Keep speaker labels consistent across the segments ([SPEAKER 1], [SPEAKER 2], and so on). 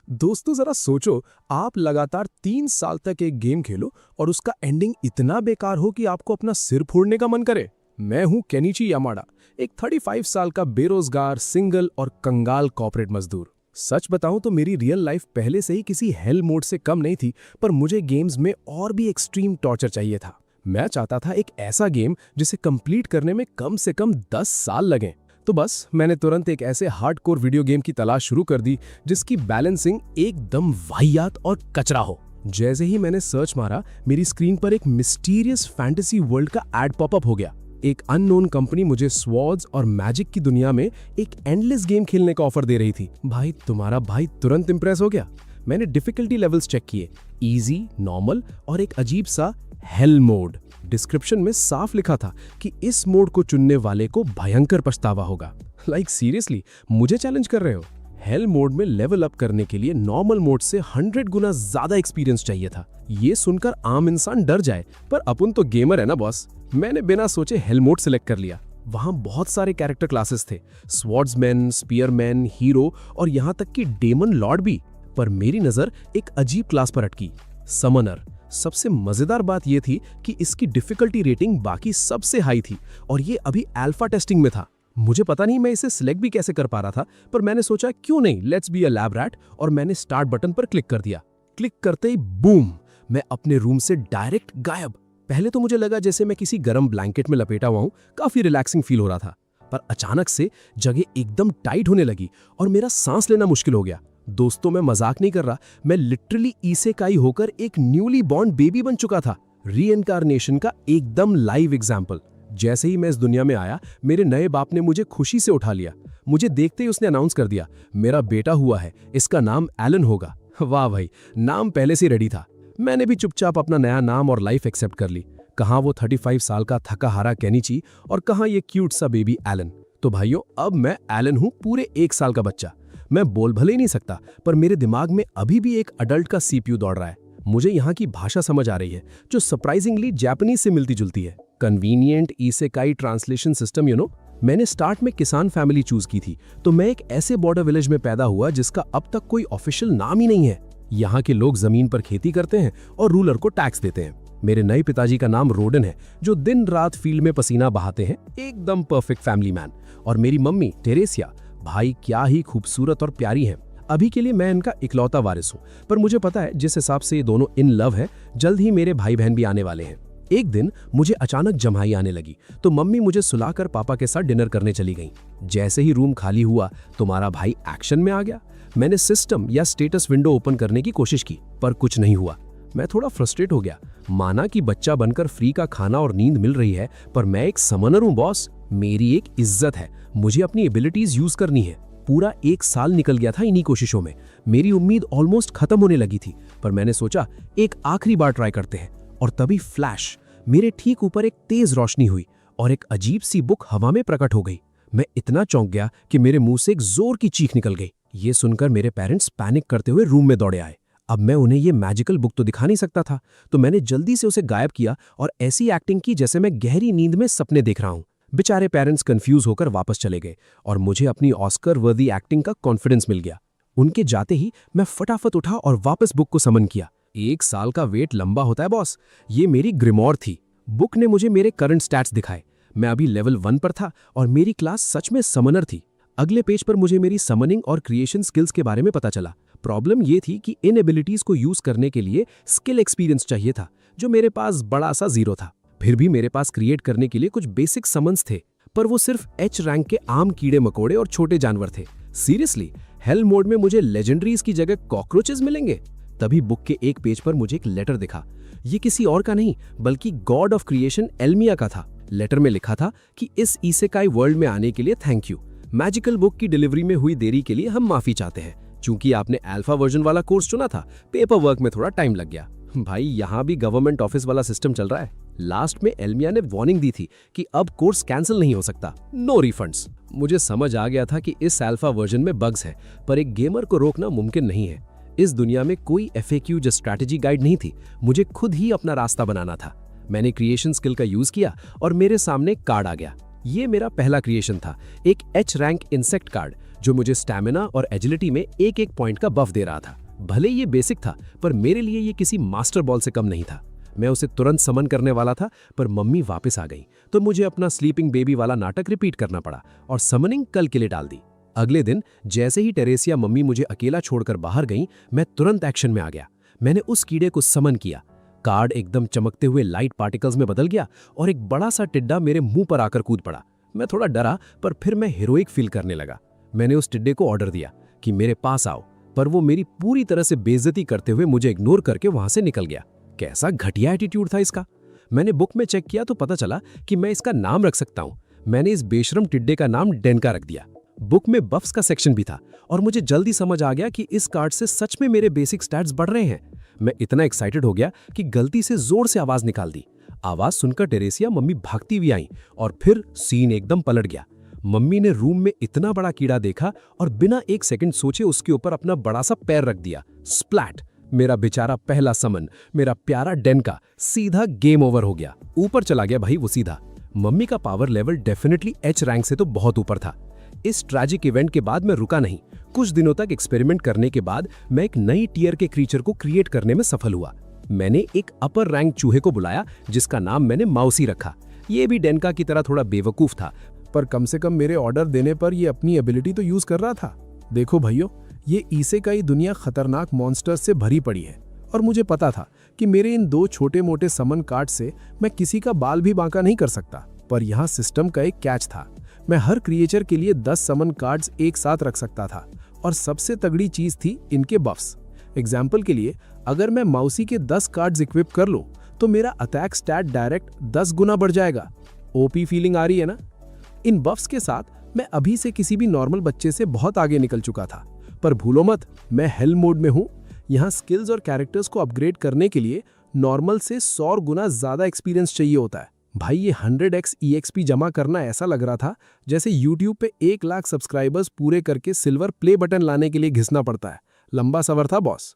[SPEAKER 1] दोस्तों जरा सोचो, आप लगातार 3 साल तक एक गेम खेलो और उसका एंडिंग इतना बेकार हो कि आपको अपना सिर फोड़ने का मन करे। मैं हूं केनिची यामाडा, एक 35 साल का बेरोजगार सिंगल और कंगाल कॉर्पोरेट मजदूर। सच बताऊं तो मेरी रियल लाइफ पहले से ही किसी हेल मोड से कम नहीं थी, पर मुझे गेम्स में और भी एक्सट्रीम टॉर्चर चाहिए था। मैं चाहता था एक ऐसा गेम जिसे कंप्लीट करने में कम से कम 10 साल लगें। तो बस मैंने तुरंत एक ऐसे हार्डकोर वीडियो गेम की तलाश शुरू कर दी जिसकी बैलेंसिंग एकदम वाहियात और कचरा हो। जैसे ही मैंने सर्च मारा, मेरी स्क्रीन पर एक मिस्टीरियस फैंटेसी वर्ल्ड का एड पॉपअप हो गया। एक अननोन कंपनी मुझे स्वॉर्ड्स और मैजिक की दुनिया में एक एंडलेस गेम खेलने का ऑफर दे रही थी। भाई तुम्हारा भाई तुरंत इंप्रेस हो गया। मैंने डिफिकल्टी लेवल्स चेक किए, इजी, नॉर्मल और एक अजीब सा हेल मोड। डिस्क्रिप्शन में साफ लिखा था कि इस मोड को चुनने वाले को भयंकर पछतावा होगा। लाइक सीरियसली, मुझे चैलेंज कर रहे हो? हेल मोड में लेवल अप करने के लिए नॉर्मल मोड से 100 गुना ज्यादा एक्सपीरियंस चाहिए था। ये सुनकर आम इंसान डर जाए, पर अपन तो गेमर है ना बॉस। मैंने बिना सोचे हेल मोड सिलेक्ट कर लिया। वहां बहुत सारे कैरेक्टर क्लासेस थे, स्वॉर्ड्समैन, स्पीयरमैन, हीरो और यहाँ तक कि डेमन लॉर्ड भी। पर मेरी नजर एक अजीब क्लास पर अटकी, समनर। सबसे मजेदार बात यह थी कि इसकी डिफिकल्टी रेटिंग बाकी सबसे हाई थी और ये अभी अल्फा टेस्टिंग में था। मुझे पता नहीं मैं इसे सिलेक्ट भी कैसे कर पा रहा था, पर मैंने सोचा क्यों नहीं, let's be a lab rat, और मैंने स्टार्ट बटन पर क्लिक कर दिया। क्लिक करते ही बूम, मैं अपने रूम से डायरेक्ट गायब। पहले तो मुझे लगा जैसे मैं किसी गर्म ब्लैंकेट में लपेटा हुआ हूं, काफी रिलैक्सिंग फील हो रहा था। पर अचानक से जगह एकदम टाइट होने लगी और मेरा सांस लेना मुश्किल हो गया। दोस्तों मैं मजाक नहीं कर रहा, मैं लिटरली इसेकाई होकर एक न्यूली बॉर्न बेबी बन चुका था। रीइंकार्नेशन का एकदम लाइव एग्जाम्पल। जैसे ही मैं इस दुनिया में आया, मेरे नए बाप ने मुझे खुशी से उठा लिया। मुझे देखते ही उसने अनाउंस कर दिया, मेरा बेटा हुआ है, इसका नाम एलन होगा। वाह भाई, नाम पहले से रेडी था। मैंने भी चुपचाप अपना नया नाम और लाइफ एक्सेप्ट कर ली। कहाँ वो 35 साल का थका हारा केनिची और कहाँ ये क्यूट सा बेबी एलन। तो भाइयों, अब मैं एलन हूँ, पूरे 1 साल का बच्चा। मैं बोल भले ही नहीं सकता, पर मेरे दिमाग में अभी भी एक अडल्ट का सीपीयू दौड़ रहा है। मुझे यहाँ की भाषा समझ आ रही है, जो सरप्राइजिंगली जापानीज से मिलती जुलती है। Convenient isekai translation system, you know. मैंने स्टार्ट में किसान फैमिली चूज की थी, तो मैं एक ऐसे बॉर्डर विलेज में पैदा हुआ जिसका अब तक कोई ऑफिशियल नाम ही नहीं है। यहाँ के लोग जमीन पर खेती करते हैं और रूलर को टैक्स देते हैं। मेरे नए पिताजी का नाम रोडन है, जो दिन रात फील्ड में पसीना बहाते हैं, एकदम परफेक्ट फैमिली मैन। और मेरी मम्मी टेरेसिया, भाई क्या ही खूबसूरत और प्यारी हैं। अभी के लिए मैं इनका इकलौता वारिस हूँ, पर मुझे पता है जिस हिसाब से ये दोनों इन लव है, जल्द ही मेरे भाई बहन भी आने वाले हैं। एक दिन मुझे अचानक जम्हाई आने लगी, तो मम्मी मुझे सुलाकर पापा के साथ डिनर करने चली गई। जैसे ही रूम खाली हुआ, तुम्हारा भाई एक्शन में आ गया। मैंने सिस्टम या स्टेटस विंडो ओपन करने की कोशिश की, पर कुछ नहीं हुआ। मैं थोड़ा फ्रस्ट्रेट हो गया। माना कि बच्चा बनकर फ्री का खाना और नींद मिल रही है, पर मैं एक समनर हूँ बॉस। मेरी एक इज्जत है, मुझे अपनी एबिलिटीज यूज करनी है। पूरा 1 साल निकल गया था इन्हीं कोशिशों में। मेरी उम्मीद ऑलमोस्ट खत्म होने लगी थी, पर मैंने सोचा एक आखिरी बार ट्राई करते हैं। और तभी फ्लैश, मेरे ठीक ऊपर एक तेज रोशनी हुई और एक अजीब सी बुक हवा में प्रकट हो गई। मैं इतना चौंक गया कि मेरे मुंह से एक जोर की चीख निकल गई। ये सुनकर मेरे पेरेंट्स पैनिक करते हुए रूम में दौड़े आए। अब मैं उन्हें ये मैजिकल बुक तो दिखा नहीं सकता था, तो मैंने जल्दी से उसे गायब किया और ऐसी एक्टिंग की जैसे मैं गहरी नींद में सपने देख रहा हूँ। बेचारे पेरेंट्स कंफ्यूज होकर वापस चले गए और मुझे अपनी ऑस्कर वर्दी एक्टिंग का कॉन्फिडेंस मिल गया। उनके जाते ही मैं फटाफट उठा और वापस बुक को समन किया। 1 साल का वेट लंबा होता है बॉस। ये मेरी ग्रिमोर थी। बुक ने मुझे मेरे करंट स्टैट्स दिखाए। मैं अभी लेवल 1 पर था और मेरी क्लास सच में समनर थी। अगले पेज पर मुझे मेरी समनिंग और क्रिएशन स्किल्स के बारे में पता चला। प्रॉब्लम ये थी कि इन एबिलिटीज को यूज करने के लिए स्किल एक्सपीरियंस चाहिए था, जो मेरे पास बड़ा सा 0 था। फिर भी मेरे पास क्रिएट करने के लिए कुछ बेसिक समन्स थे, पर वो सिर्फ एच रैंक के आम कीड़े मकोड़े और छोटे जानवर थे। सीरियसली, हेल मोड में मुझे लेजेंडरीज की जगह कॉकरोचेस मिलेंगे? तभी बुक के एक पेज पर मुझे एक लेटर दिखा। ये किसी और का नहीं, बल्कि गॉड ऑफ क्रिएशन एल्मिया का था। लेटर में लिखा था कि इस इसेकाई वर्ल्ड में आने के लिए थैंक यू। मैजिकल बुक की डिलीवरी में हुई देरी के लिए हम माफी चाहते हैं। चूंकि आपने अल्फा वर्जन वाला कोर्स चुना था, पेपर वर्क में थोड़ा टाइम लग गया। भाई, यहाँ भी गवर्नमेंट ऑफिस वाला सिस्टम चल रहा है। लास्ट में एल्मिया ने वार्निंग दी थी कि अब कोर्स कैंसिल नहीं हो सकता, नो रिफंड्स। मुझे समझ आ गया था कि इस अल्फा वर्जन में बग्स हैं, पर एक गेमर को रोकना मुमकिन नहीं है। इस दुनिया में कोई एफएक्यू या स्ट्रैटेजी गाइड नहीं थी, मुझे खुद ही अपना रास्ता बनाना था। मैंने क्रिएशन स्किल का यूज किया और मेरे सामने कार्ड आ गया।
[SPEAKER 2] ये मेरा पहला क्रिएशन था, एक एच रैंक इंसेक्ट कार्ड जो मुझे स्टैमिना और एजिलिटी में एक एक पॉइंट का बफ दे रहा था। भले ये बेसिक था, पर मेरे लिए ये किसी मास्टर बॉल से कम नहीं था। मैं उसे तुरंत समन करने वाला था, पर मम्मी वापस आ गई तो मुझे अपना स्लीपिंग बेबी वाला नाटक रिपीट करना पड़ा और समनिंग कल के लिए डाल दी। अगले दिन जैसे ही टेरेसिया मम्मी मुझे अकेला छोड़कर बाहर गई, मैं तुरंत एक्शन में आ गया। मैंने उस कीड़े को समन किया। कार्ड एकदम चमकते हुए लाइट पार्टिकल्स में बदल गया और एक बड़ा सा टिड्डा मेरे मुंह पर आकर कूद पड़ा। मैं थोड़ा डरा, पर फिर मैं हीरोइक फील करने लगा। मैंने उस टिड्डे को ऑर्डर दिया कि मेरे पास आओ, पर वो मेरी पूरी तरह से बेइज्जती करते हुए मुझे इग्नोर करके वहां से निकल गया। कैसा घटिया एटीट्यूड था इसका। मैंने बुक में चेक किया तो पता चला कि मैं इसका नाम रख सकता हूँ। मैंने इस बेशरम टिड्डे का नाम डेनका रख दिया। बुक में बफ्स का सेक्शन भी था और मुझे जल्दी समझ आ गया कि इस कार्ड से सच में मेरे बेसिक स्टैट्स बढ़ रहे हैं। मैं इतना एक्साइटेड हो गया कि गलती से जोर से आवाज निकाल दी। आवाज सुनकर टेरेसिया मम्मी भागती हुई आई और फिर सीन एकदम पलट गया। मम्मी ने रूम में इतना बड़ा कीड़ा देखा और बिना एक सेकंड सोचे उसके ऊपर अपना बड़ा सा पैर रख दिया। स्प्लैट! मेरा बेचारा पहला समन, मेरा प्यारा डेनका, सीधा गेम ओवर हो गया। ऊपर चला गया भाई वो सीधा। मम्मी का power level definitely H rank से तो बहुत ऊपर था। इस ट्रैजिक इवेंट के बाद मैं रुका नहीं। कुछ दिनों तक एक्सपेरिमेंट करने के बाद मैं एक नई टीयर के क्रीचर को क्रिएट करने में सफल हुआ। मैंने एक अपर रैंक चूहे को बुलाया जिसका नाम मैंने माउसी रखा। ये भी डेनका की तरह थोड़ा बेवकूफ था,
[SPEAKER 1] पर कम से कम मेरे ऑर्डर देने पर ये अपनी एबिलिटी तो यूज कर रहा था। देखो भाइयों, ये इसेकाई दुनिया खतरनाक मॉन्स्टर्स से भरी पड़ी है और मुझे पता था कि मेरे इन दो छोटे मोटे समन कार्ड से मैं किसी का बाल भी बांका नहीं कर सकता। पर यहाँ सिस्टम का एक कैच था। मैं हर क्रिएचर के लिए 10 समन कार्ड्स एक साथ रख सकता था और सबसे तगड़ी चीज थी इनके बफ्स। एग्जाम्पल के लिए, अगर मैं माउसी के 10 कार्ड्स इक्विप कर लूं तो मेरा अटैक स्टैट डायरेक्ट 10 गुना बढ़ जाएगा। ओपी फीलिंग आ रही है ना? इन बफ्स के साथ मैं अभी से किसी भी नॉर्मल बच्चे से बहुत आगे निकल चुका था। पर भूलो मत, मैं हेल मोड में हूँ। यहाँ स्किल्स और कैरेक्टर्स को अपग्रेड करने के लिए नॉर्मल से 100 गुना ज्यादा एक्सपीरियंस चाहिए होता है। भाई ये 100x EXP जमा करना ऐसा लग रहा था जैसे YouTube पे 1 लाख सब्सक्राइबर्स पूरे करके सिल्वर प्ले बटन लाने के लिए घिसना पड़ता है। लंबा सफर था बॉस।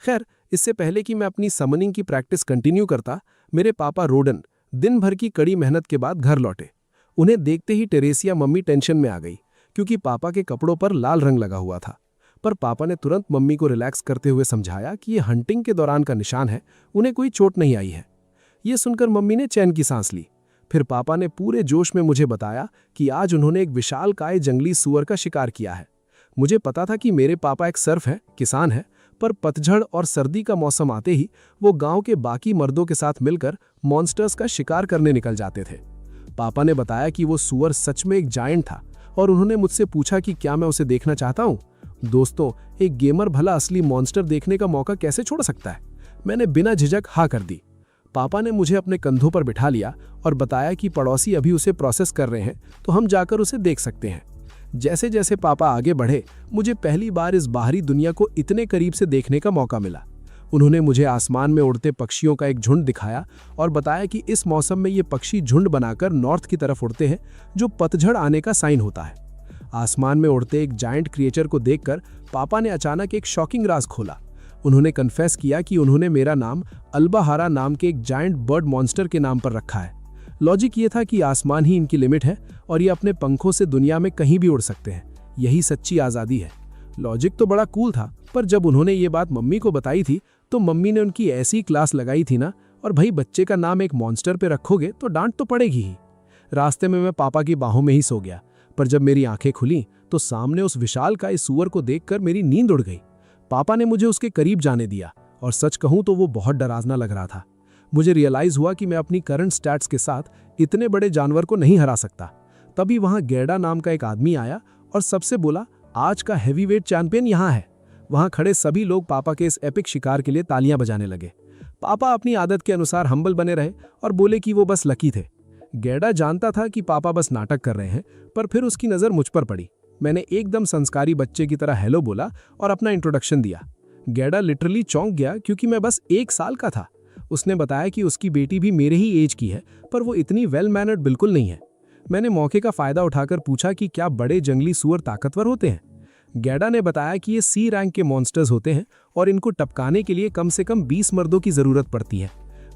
[SPEAKER 1] खैर, इससे पहले कि मैं अपनी समनिंग की प्रैक्टिस कंटिन्यू करता, मेरे पापा रोडन दिन भर की कड़ी मेहनत के बाद घर लौटे। उन्हें देखते ही टेरेसिया मम्मी टेंशन में आ गई क्योंकि पापा के कपड़ों पर लाल रंग लगा हुआ था। पर पापा ने तुरंत मम्मी को रिलैक्स करते हुए समझाया कि ये हंटिंग के दौरान का निशान है, उन्हें कोई चोट नहीं आई है। ये सुनकर मम्मी ने चैन की सांस ली। फिर पापा ने पूरे जोश में मुझे बताया कि आज उन्होंने एक विशालकाय जंगली सूअर का शिकार किया है। मुझे पता था कि मेरे पापा एक सर्फ है, किसान है, पर पतझड़ और सर्दी का मौसम आते ही वो गांव के बाकी मर्दों के साथ मिलकर मॉन्स्टर्स का शिकार करने निकल जाते थे। पापा ने बताया कि वो सूअर सच में एक जायंट था और उन्होंने मुझसे पूछा कि क्या मैं उसे देखना चाहता हूँ। दोस्तों, एक गेमर भला असली मॉन्स्टर देखने का मौका कैसे छोड़ सकता है? मैंने बिना झिझक हाँ कर दी। पापा ने मुझे अपने कंधों पर बिठा लिया और बताया कि पड़ोसी अभी उसे प्रोसेस कर रहे हैं, तो हम जाकर उसे देख सकते हैं। जैसे जैसे पापा आगे बढ़े, मुझे पहली बार इस बाहरी दुनिया को इतने करीब से देखने का मौका मिला। उन्होंने मुझे आसमान में उड़ते पक्षियों का एक झुंड दिखाया और बताया कि इस मौसम में ये पक्षी झुंड बनाकर नॉर्थ की तरफ उड़ते हैं, जो पतझड़ आने का साइन होता है। आसमान में उड़ते एक जायंट क्रिएचर को देखकर पापा ने अचानक एक शॉकिंग राज खोला। उन्होंने कन्फेस किया कि उन्होंने मेरा नाम अल्बाहारा नाम के एक जायंट बर्ड मॉन्स्टर के नाम पर रखा है। लॉजिक ये था कि आसमान ही इनकी लिमिट है और ये अपने पंखों से दुनिया में कहीं भी उड़ सकते हैं। यही सच्ची आज़ादी है। लॉजिक तो बड़ा कूल था, पर जब उन्होंने ये बात मम्मी को बताई थी तो मम्मी ने उनकी ऐसी क्लास लगाई थी ना, और भाई बच्चे का नाम एक मॉन्स्टर पे रखोगे तो डांट तो पड़ेगी ही। रास्ते में मैं पापा की बाहों में ही सो गया, पर जब मेरी आंखें खुली तो सामने उस विशालकाय सूअर को देखकर मेरी नींद उड़ गई। पापा ने मुझे उसके करीब जाने दिया और सच कहूं तो वो बहुत डरावना लग रहा था। मुझे रियलाइज हुआ कि मैं अपनी करंट स्टैट्स के साथ इतने बड़े जानवर को नहीं हरा सकता। तभी वहां गैडा नाम का एक आदमी आया और सबसे बोला, आज का हैवीवेट चैंपियन यहाँ है। वहां खड़े सभी लोग पापा के इस एपिक शिकार के लिए तालियां बजाने लगे। पापा अपनी आदत के अनुसार हम्बल बने रहे और बोले कि वो बस लकी थे। गैडा जानता था कि पापा बस नाटक कर रहे हैं, पर फिर उसकी नज़र मुझ पर पड़ी। मैंने एकदम संस्कारी बच्चे की तरह हेलो बोला और अपना इंट्रोडक्शन दिया। गैडा लिटरली चौंक गया क्योंकि मैं बस 1 साल का था। उसने बताया कि उसकी बेटी भी मेरे ही एज की है, पर वो इतनी वेल मैनर्ड बिल्कुल नहीं है। मैंने मौके का फायदा उठाकर पूछा कि क्या बड़े जंगली सूअर ताकतवर होते हैं। गैडा ने बताया कि ये सी रैंक के मॉन्स्टर्स होते हैं और इनको टपकाने के लिए कम से कम 20 मर्दों की जरूरत पड़ती है।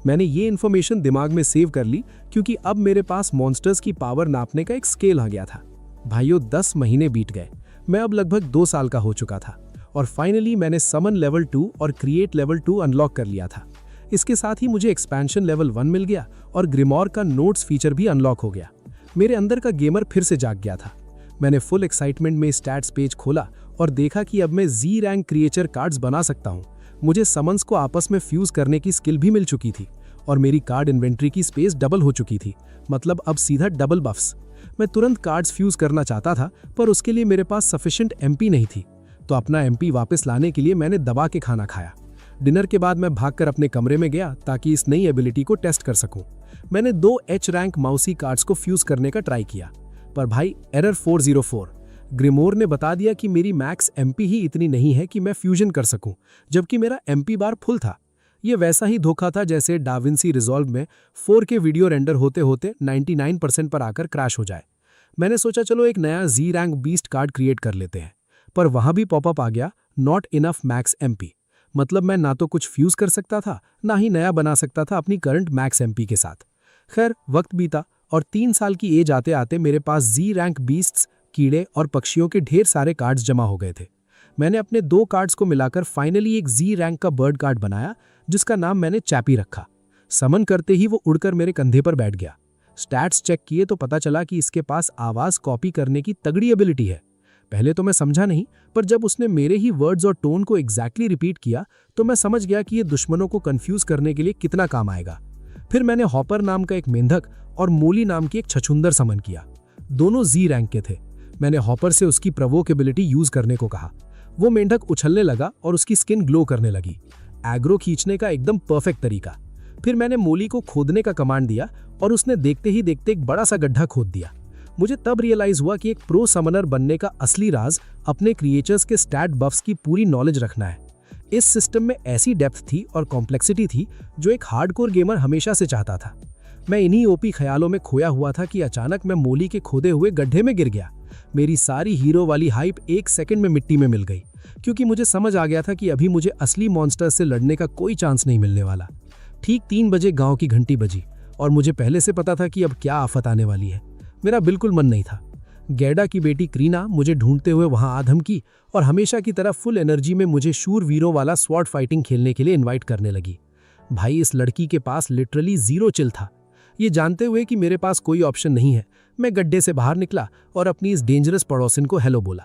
[SPEAKER 2] मैंने ये इन्फॉर्मेशन दिमाग में सेव कर ली क्योंकि अब मेरे पास मॉन्स्टर्स की पावर नापने का एक स्केल आ गया था। भाइयों 10 महीने बीत गए। मैं अब लगभग 2 साल का हो चुका था और फाइनली मैंने समन लेवल 2 और क्रिएट लेवल 2 अनलॉक कर लिया था। इसके साथ ही मुझे एक्सपेंशन लेवल 1 मिल गया और ग्रिमोर का नोट्स फीचर भी अनलॉक हो गया। मेरे अंदर का गेमर फिर से जाग गया था। मैंने फुल एक्साइटमेंट में स्टैट्स पेज खोला और देखा कि अब मैं जी रैंक क्रिएचर कार्ड्स बना सकता हूँ। मुझे समन्स को आपस में फ्यूज करने की स्किल भी मिल चुकी थी और मेरी कार्ड इन्वेंट्री की स्पेस डबल हो चुकी थी, मतलब अब सीधा डबल बफ्स। मैं तुरंत कार्ड्स फ्यूज करना चाहता था पर उसके लिए मेरे पास सफिशिएंट एमपी नहीं थी, तो अपना एमपी वापस लाने के लिए मैंने दबा के खाना खाया। डिनर के बाद मैं भागकर अपने कमरे में गया ताकि इस नई एबिलिटी को टेस्ट कर सकूं। मैंने 2 एच रैंक माउसी कार्ड्स को फ्यूज करने का ट्राई किया, पर भाई एरर 404। ग्रिमोर ने बता दिया कि मेरी मैक्स एमपी ही इतनी नहीं है कि मैं फ्यूजन कर सकूं, जबकि मेरा एमपी बार फुल था। ये वैसा ही धोखा था जैसे डाविंसी रिजॉल्व में 4K वीडियो रेंडर होते होते 99% पर आकर क्रैश हो जाए। मैंने सोचा चलो एक नया जी रैंक बीस्ट कार्ड क्रिएट कर लेते हैं, पर वहां भी पॉपअप आ गया, नॉट इनफ मैक्स एमपी। मतलब मैं ना तो कुछ फ्यूज कर सकता था, ना ही नया बना सकता था अपनी करंट मैक्स एमपी के साथ। खैर वक्त बीता और 3 साल की एज आते आते मेरे पास जी रैंक बीस्ट्स, कीड़े और पक्षियों के ढेर सारे कार्ड्स जमा हो गए थे। मैंने अपने 2 कार्ड्स को मिलाकर फाइनली एक जी रैंक का बर्ड कार्ड बनाया, जिसका नाम मैंने चैपी रखा। समन करते ही वो उड़कर मेरे कंधे पर बैठ गया। स्टैट्स चेक किए तो पता चला कि इसके पास आवाज कॉपी करने की तगड़ी एबिलिटी है। पहले तो मैं समझा नहीं, पर जब उसने मेरे ही वर्ड्स और टोन को एग्जैक्टली रिपीट किया तो मैं समझ गया कि ये दुश्मनों को कंफ्यूज करने के लिए कितना काम आएगा। फिर मैंने हॉपर नाम का एक मेंढक और मोली नाम की एक छछुंदर समन किया। दोनों जी रैंक के थे। मैंने हॉपर से उसकी प्रवोक एबिलिटी यूज करने को कहा। वो मेंढक उछलने लगा और उसकी स्किन ग्लो करने लगी। एग्रो खींचने का एकदम परफेक्ट तरीका। फिर मैंने मोली को खोदने का कमांड दिया और उसने देखते ही देखते एक बड़ा सा गड्ढा खोद दिया। मुझे तब रियलाइज हुआ कि एक प्रो समनर बनने का असली राज अपने क्रिएचर्स के स्टैट बफ्स की पूरी नॉलेज रखना है। इस सिस्टम में ऐसी डेप्थ थी और कॉम्प्लेक्सिटी थी जो एक हार्डकोर गेमर हमेशा से चाहता था। मैं इन्हीं ओपी ख्यालों में खोया हुआ था कि अचानक मैं मोली के खोदे हुए गड्ढे में गिर गया। मेरी सारी हीरो वाली हाइप 1 सेकंड में मिट्टी में मिल गई, क्योंकि मुझे समझ आ गया था कि अभी मुझे असली मॉन्स्टर से लड़ने का कोई चांस नहीं मिलने वाला। ठीक 3 बजे गांव की घंटी बजी और मुझे पहले से पता था कि अब क्या आफत आने वाली है। मेरा बिल्कुल मन नहीं था। गैडा की बेटी क्रीना मुझे ढूंढते हुए वहां आ धमकी और हमेशा की तरह फुल एनर्जी में मुझे शूर वीरों वाला स्वॉर्ड फाइटिंग खेलने के लिए इनवाइट करने लगी। भाई इस लड़की के पास लिटरली 0 चिल था। ये जानते हुए कि मेरे पास कोई ऑप्शन नहीं है, मैं गड्ढे से बाहर निकला और अपनी इस डेंजरस पड़ोसिन को हेलो बोला।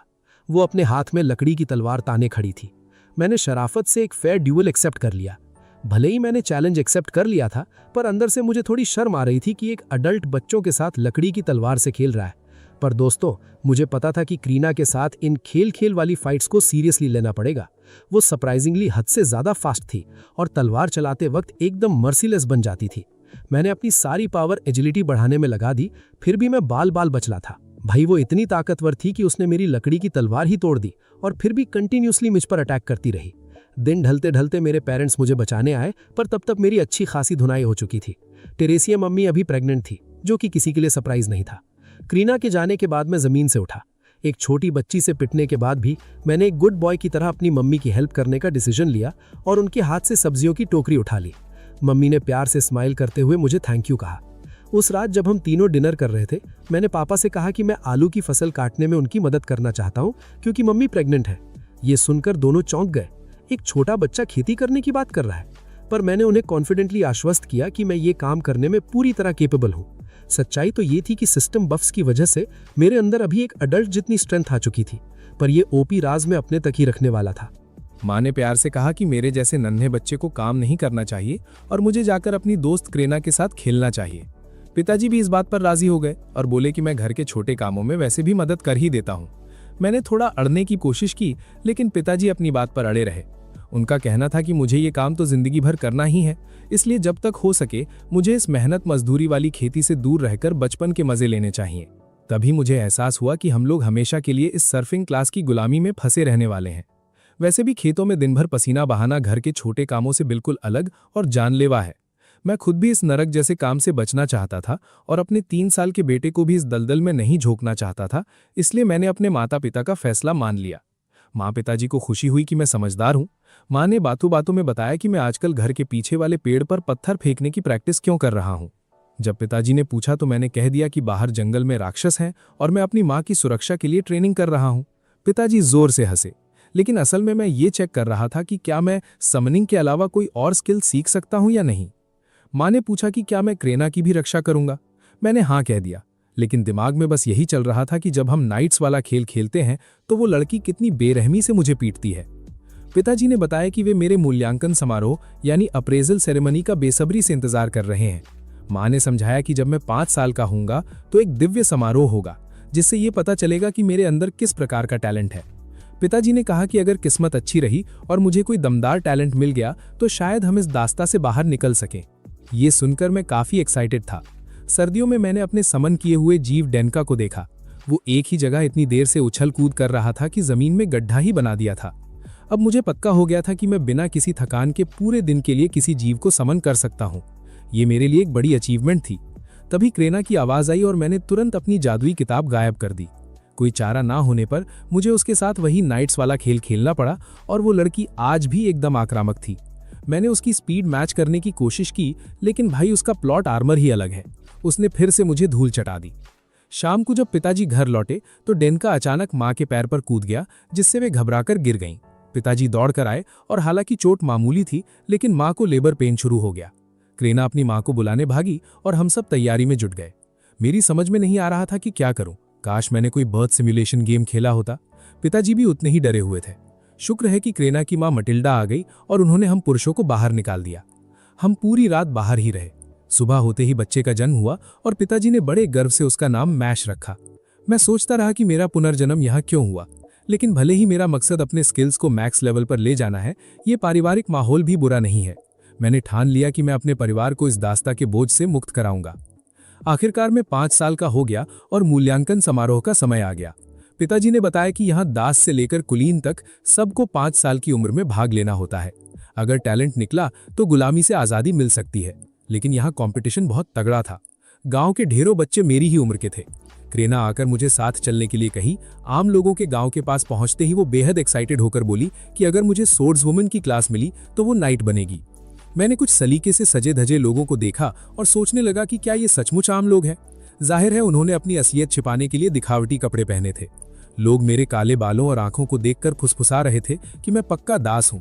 [SPEAKER 2] वो अपने हाथ में लकड़ी की तलवार ताने खड़ी थी। मैंने शराफत से एक फेयर ड्यूअल एक्सेप्ट कर लिया। भले ही मैंने चैलेंज एक्सेप्ट कर लिया था, पर अंदर से मुझे थोड़ी शर्म आ रही थी कि एक अडल्ट बच्चों के साथ लकड़ी की तलवार से खेल रहा है। पर दोस्तों, मुझे पता था कि क्रीना के साथ इन खेल वाली फाइट्स को सीरियसली लेना पड़ेगा। वो सरप्राइजिंगली हद से ज्यादा फास्ट थी और तलवार चलाते वक्त एकदम मर्सीलेस बन जाती थी। मैंने अपनी सारी पावर एजिलिटी बढ़ाने में लगा दी, फिर भी मैं बाल बचला था। भाई वो इतनी ताकतवर थी कि उसने मेरी लकड़ी की तलवार ही तोड़ दी और फिर भी कंटिन्यूसली मुझ पर अटैक करती रही। दिन ढलते ढलते मेरे पेरेंट्स मुझे बचाने आए, पर तब तक मेरी अच्छी खासी धुनाई हो चुकी थी। टेरेसिया मम्मी अभी प्रेग्नेंट थी, जो कि किसी के लिए सरप्राइज नहीं था। क्रीना के जाने के बाद मैं जमीन से उठा। एक छोटी बच्ची से पिटने के बाद भी मैंने एक गुड बॉय की तरह अपनी मम्मी की हेल्प करने का डिसीजन लिया और उनके हाथ से सब्जियों की टोकरी उठा ली। मम्मी ने प्यार से स्माइल करते हुए मुझे थैंक यू कहा। उस रात जब हम तीनों डिनर कर रहे थे, मैंने पापा से कहा कि मैं आलू की फसल काटने में उनकी मदद करना चाहता हूँ, क्योंकि मम्मी प्रेग्नेंट है। ये सुनकर दोनों चौंक गए। एक छोटा बच्चा खेती करने की बात कर रहा है। पर मैंने उन्हें कॉन्फिडेंटली आश्वस्त किया कि मैं ये काम करने में पूरी तरह केपेबल हूँ। सच्चाई तो ये थी कि सिस्टम बफ्स की वजह से मेरे अंदर अभी एक अडल्ट जितनी स्ट्रेंथ आ चुकी थी, पर ये ओपी राज में अपने तक ही रखने वाला था।
[SPEAKER 1] माँ ने प्यार से कहा कि मेरे जैसे नन्हे बच्चे को काम नहीं करना चाहिए और मुझे जाकर अपनी दोस्त क्रेना के साथ खेलना चाहिए। पिताजी भी इस बात पर राजी हो गए और बोले कि मैं घर के छोटे कामों में वैसे भी मदद कर ही देता हूँ। मैंने थोड़ा अड़ने की कोशिश की, लेकिन पिताजी अपनी बात पर अड़े रहे। उनका कहना था कि मुझे ये काम तो जिंदगी भर करना ही है, इसलिए जब तक हो सके मुझे इस मेहनत मजदूरी वाली खेती से दूर रहकर बचपन के मजे लेने चाहिए। तभी मुझे एहसास हुआ कि हम लोग हमेशा के लिए इस सर्फिंग क्लास की गुलामी में फंसे रहने वाले हैं। वैसे भी खेतों में दिन भर पसीना बहाना घर के छोटे कामों से बिल्कुल अलग और जानलेवा है। मैं खुद भी इस नरक जैसे काम से बचना चाहता था और अपने 3 साल के बेटे को भी इस दलदल में नहीं झोंकना चाहता था, इसलिए मैंने अपने माता पिता का फैसला मान लिया। माँ पिताजी को खुशी हुई कि मैं समझदार हूँ। माँ ने बातों बातों में बताया कि मैं आजकल घर के पीछे वाले पेड़ पर पत्थर फेंकने की प्रैक्टिस क्यों कर रहा हूँ। जब पिताजी ने पूछा तो मैंने कह दिया कि बाहर जंगल में राक्षस हैं और मैं अपनी माँ की सुरक्षा के लिए ट्रेनिंग कर रहा हूँ। पिताजी जोर से हंसे, लेकिन असल में मैं ये चेक कर रहा था कि क्या मैं समनिंग के अलावा कोई और स्किल सीख सकता हूँ या नहीं। माँ ने पूछा कि क्या मैं क्रेना की भी रक्षा करूंगा। मैंने हाँ कह दिया, लेकिन दिमाग में बस यही चल रहा था कि जब हम नाइट्स वाला खेल खेलते हैं तो वो लड़की कितनी बेरहमी से मुझे पीटती है। पिताजी ने बताया कि वे मेरे मूल्यांकन समारोह यानी अप्रेजल सेरेमनी का बेसब्री से इंतजार कर रहे हैं। माँ ने समझाया कि जब मैं 5 साल का हूंगा तो एक दिव्य समारोह होगा जिससे ये पता चलेगा कि मेरे अंदर किस प्रकार का टैलेंट है। पिताजी ने कहा कि अगर किस्मत अच्छी रही और मुझे कोई दमदार टैलेंट मिल गया तो शायद हम इस दास्ता से बाहर निकल सकें। ये सुनकर मैं काफी एक्साइटेड था। सर्दियों में मैंने अपने समन किए हुए जीव डेनका को देखा। वो एक ही जगह इतनी देर से उछल कूद कर रहा था कि जमीन में गड्ढा ही बना दिया था। अब मुझे पक्का हो गया था कि मैं बिना किसी थकान के पूरे दिन के लिए किसी जीव को समन कर सकता हूँ। ये मेरे लिए एक बड़ी अचीवमेंट थी। तभी क्रेना की आवाज आई और मैंने तुरंत अपनी जादुई किताब गायब कर दी। कोई चारा ना होने पर मुझे उसके साथ वही नाइट्स वाला खेल खेलना पड़ा और वो लड़की आज भी एकदम आक्रामक थी। मैंने उसकी स्पीड मैच करने की कोशिश की, लेकिन भाई उसका प्लॉट आर्मर ही अलग है। उसने फिर से मुझे धूल चटा दी। शाम को जब पिताजी घर लौटे तो डेनका अचानक माँ के पैर पर कूद गया, जिससे वे घबराकर गिर गईं। पिताजी दौड़कर आए और हालांकि चोट मामूली थी, लेकिन माँ को लेबर पेन शुरू हो गया। क्रेना अपनी माँ को बुलाने भागी और हम सब तैयारी में जुट गए। मेरी समझ में नहीं आ रहा था कि क्या करूं। काश मैंने कोई बर्थ सिमुलेशन गेम खेला होता। पिताजी भी उतने ही डरे हुए थे। शुक्र है कि क्रेना की माँ मटिल्डा आ गई और उन्होंने हम पुरुषों को बाहर निकाल दिया। हम पूरी रात बाहर ही रहे। सुबह होते ही बच्चे का जन्म हुआ और पिताजी ने बड़े गर्व से उसका नाम मैश रखा। मैं सोचता रहा कि मेरा पुनर्जन्म यहाँ क्यों हुआ, लेकिन भले ही मेरा मकसद अपने स्किल्स को मैक्स लेवल पर ले जाना है, ये पारिवारिक माहौल भी बुरा नहीं है। मैंने ठान लिया कि मैं अपने परिवार को इस दास्ता के बोझ से मुक्त कराऊंगा। आखिरकार मैं 5 साल का हो गया और मूल्यांकन समारोह का समय आ गया। पिताजी ने बताया कि यहाँ दास से लेकर कुलीन तक सबको 5 साल की उम्र में भाग लेना होता है। अगर टैलेंट निकला तो गुलामी से आज़ादी मिल सकती है, लेकिन यहाँ कंपटीशन बहुत तगड़ा था। गांव के ढेरों बच्चे मेरी ही उम्र के थे। क्रेना आकर मुझे साथ चलने के लिए कही। आम लोगों के गांव के पास पहुंचते ही वो बेहद एक्साइटेड होकर बोली कि अगर मुझे सोर्ड्स वुमन की क्लास मिली तो वो नाइट बनेगी। मैंने कुछ सलीके से सजे धजे लोगों को देखा और सोचने लगा कि क्या ये सचमुच आम लोग हैं। जाहिर है उन्होंने अपनी असलियत छिपाने के लिए दिखावटी कपड़े पहने थे। लोग मेरे काले बालों और आंखों को देखकर फुसफुसा रहे थे कि मैं पक्का दास हूं।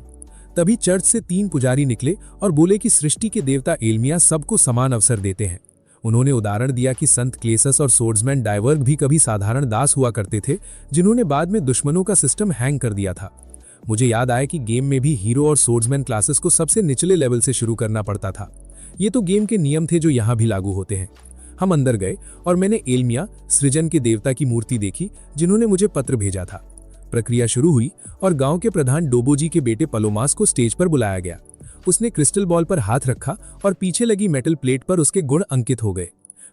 [SPEAKER 1] तभी चर्च से 3 पुजारी निकले और बोले कि सृष्टि के देवता एल्मिया सबको समान अवसर देते हैं। उन्होंने उदाहरण दिया कि संत क्लेसस और सोर्ड्समैन डायवर्ग भी कभी साधारण दास हुआ करते थे, जिन्होंने बाद में दुश्मनों का सिस्टम हैंग कर दिया था। मुझे याद आया कि गेम में भी हीरो और सोर्ड्समैन क्लासेस को सबसे निचले लेवल से शुरू करना पड़ता था। ये तो गेम के नियम थे जो यहाँ भी लागू होते हैं। हम अंदर गए और मैंने एल्मिया, सृजन के देवता की मूर्ति देखी, जिन्होंने मुझे पत्र भेजा था। प्रक्रिया शुरू हुई और गांव के प्रधान डोबोजी के बेटे पलोमास को स्टेज पर बुलाया गया। उसने क्रिस्टल बॉल पर हाथ रखा और पीछे लगी मेटल प्लेट पर उसके गुण अंकित हो गए।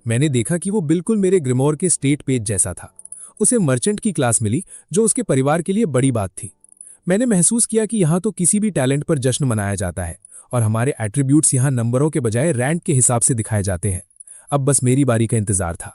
[SPEAKER 1] मैंने देखा कि वो बिल्कुल मेरे ग्रिमोर के स्टेट पेज जैसा था। उसे मर्चेंट की क्लास मिली, जो उसके परिवार के लिए बड़ी बात थी। मैंने महसूस किया कि यहाँ तो किसी भी टैलेंट पर जश्न मनाया जाता है और हमारे एट्रीब्यूट्स यहाँ नंबरों के बजाय रैंक के हिसाब से दिखाए जाते हैं। अब बस मेरी बारी का इंतजार था।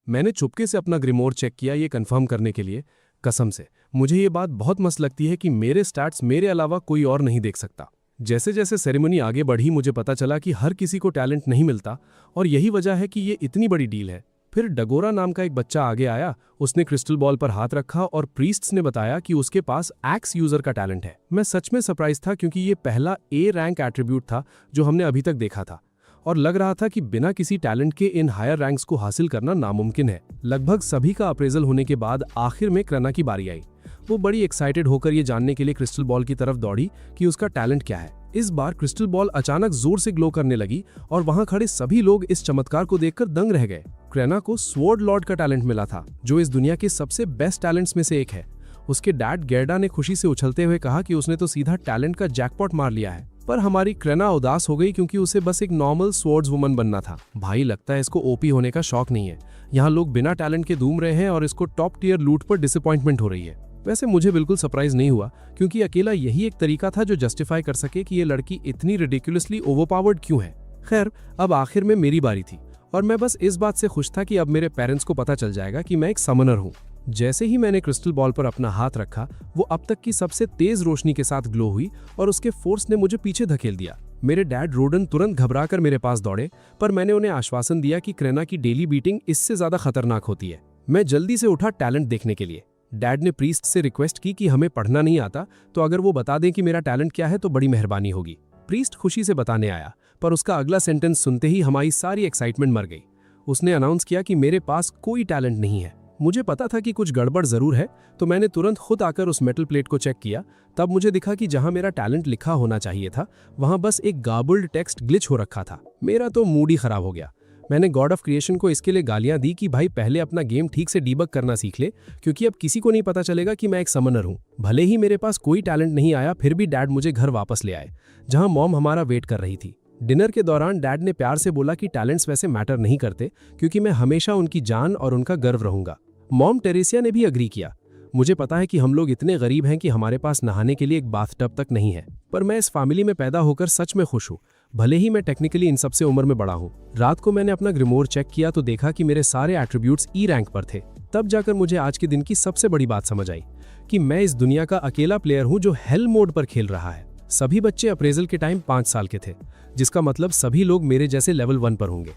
[SPEAKER 2] मैंने चुपके से अपना ग्रिमोर चेक किया, ये कंफर्म करने के लिए। कसम से मुझे ये बात बहुत मस्त लगती है कि मेरे स्टैट्स मेरे अलावा कोई और नहीं देख सकता। जैसे जैसे सेरेमनी आगे बढ़ी मुझे पता चला कि हर किसी को टैलेंट नहीं मिलता और यही वजह है कि ये इतनी बड़ी डील है। फिर डगोरा नाम का एक बच्चा आगे आया। उसने क्रिस्टल बॉल पर हाथ रखा और प्रीस्ट्स ने बताया कि उसके पास एक्स यूजर का टैलेंट है। मैं सच में सरप्राइज था, क्योंकि ये पहला ए रैंक एट्रीब्यूट था जो हमने अभी तक देखा था और लग रहा था कि बिना किसी टैलेंट के इन हायर रैंक्स को हासिल करना नामुमकिन है। लगभग सभी का अप्रेजल होने के बाद आखिर में क्रेना की बारी आई। वो बड़ी एक्साइटेड होकर ये जानने के लिए क्रिस्टल बॉल की तरफ दौड़ी कि उसका टैलेंट क्या है। इस बार क्रिस्टल बॉल अचानक जोर से ग्लो करने लगी और वहां खड़े सभी लोग इस चमत्कार को देखकर दंग रह गए। क्रेना को स्वॉर्ड लॉर्ड का टैलेंट मिला था, जो इस दुनिया के सबसे बेस्ट टैलेंट्स में से एक है। उसके डैड गेर्डा ने खुशी से उछलते हुए कहा कि उसने तो सीधा टैलेंट का जैकपॉट मार लिया है। पर हमारी क्रेना उदास हो गई, क्योंकि उसे बस एक नॉर्मल स्वॉर्ड्स वुमन बनना था। भाई, लगता है इसको ओपी होने का शौक नहीं है। यहाँ लोग बिना टैलेंट के घूम रहे हैं और इसको टॉप टियर लूट पर डिसअपॉइंटमेंट हो रही है। वैसे मुझे बिल्कुल सरप्राइज नहीं हुआ, क्योंकि अकेला यही एक तरीका था जो जस्टिफाई कर सके कि ये लड़की इतनी रिडिकुलसली ओवरपावर्ड क्यों है। खैर, अब आखिर में मेरी बारी थी और मैं बस इस बात से खुश था कि अब मेरे पेरेंट्स को पता चल जाएगा कि मैं एक समनर हूँ। जैसे ही मैंने क्रिस्टल बॉल पर अपना हाथ रखा, वो अब तक की सबसे तेज रोशनी के साथ ग्लो हुई और उसके फोर्स ने मुझे पीछे धकेल दिया। मेरे डैड रोडन तुरंत घबराकर मेरे पास दौड़े, पर मैंने उन्हें आश्वासन दिया कि क्रेना की डेली बीटिंग इससे ज्यादा खतरनाक होती है। मैं जल्दी से उठा टैलेंट देखने के लिए। डैड ने प्रीस्ट से रिक्वेस्ट की कि हमें पढ़ना नहीं आता, तो अगर वो बता दें कि मेरा टैलेंट क्या है तो बड़ी मेहरबानी होगी। प्रीस्ट खुशी से बताने आया, पर उसका अगला सेंटेंस सुनते ही हमारी सारी एक्साइटमेंट मर गई। उसने अनाउंस किया कि मेरे पास कोई टैलेंट नहीं है। मुझे पता था कि कुछ गड़बड़ जरूर है, तो मैंने तुरंत खुद आकर उस मेटल प्लेट को चेक किया। तब मुझे दिखा कि जहां मेरा टैलेंट लिखा होना चाहिए था, वहां बस एक गार्बल्ड टेक्स्ट ग्लिच हो रखा था। मेरा तो मूड ही खराब हो गया। मैंने गॉड ऑफ क्रिएशन को इसके लिए गालियां दी कि भाई पहले अपना गेम ठीक से डीबग करना सीख ले, क्योंकि अब किसी को नहीं पता चलेगा कि मैं एक समनर हूं। भले ही मेरे पास कोई टैलेंट नहीं आया, फिर भी डैड मुझे घर वापस ले आए, जहां मॉम हमारा वेट कर रही थी। डिनर के दौरान डैड ने प्यार से बोला कि टैलेंट्स वैसे मैटर नहीं करते, क्योंकि मैं हमेशा उनकी जान और उनका गर्व रहूंगा। मॉम टेरेसिया ने भी अग्री किया। मुझे पता है कि हम लोग इतने गरीब हैं कि हमारे पास नहाने के लिए एक बाथटब तक नहीं है, पर मैं इस फैमिली में पैदा होकर सच में खुश हूँ, भले ही मैं टेक्निकली इन सबसे उम्र में बड़ा हूँ। रात को मैंने अपना ग्रिमोर चेक किया तो देखा कि मेरे सारे एट्रीब्यूट्स ई रैंक पर थे। तब जाकर मुझे आज के दिन की सबसे बड़ी बात समझ आई कि मैं इस दुनिया का अकेला प्लेयर हूँ जो हेल मोड पर खेल रहा है। सभी बच्चे अप्रेजल के टाइम 5 साल के थे, जिसका मतलब सभी लोग मेरे जैसे लेवल 1 पर होंगे।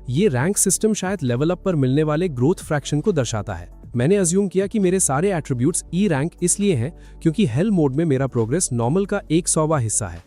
[SPEAKER 2] ये रैंक सिस्टम शायद लेवल अप पर मिलने वाले ग्रोथ फ्रैक्शन को दर्शाता है। मैंने अज्यूम किया कि मेरे सारे एट्रीब्यूट्स ई रैंक इसलिए हैं क्योंकि हेल मोड में मेरा प्रोग्रेस नॉर्मल का 100वां हिस्सा है,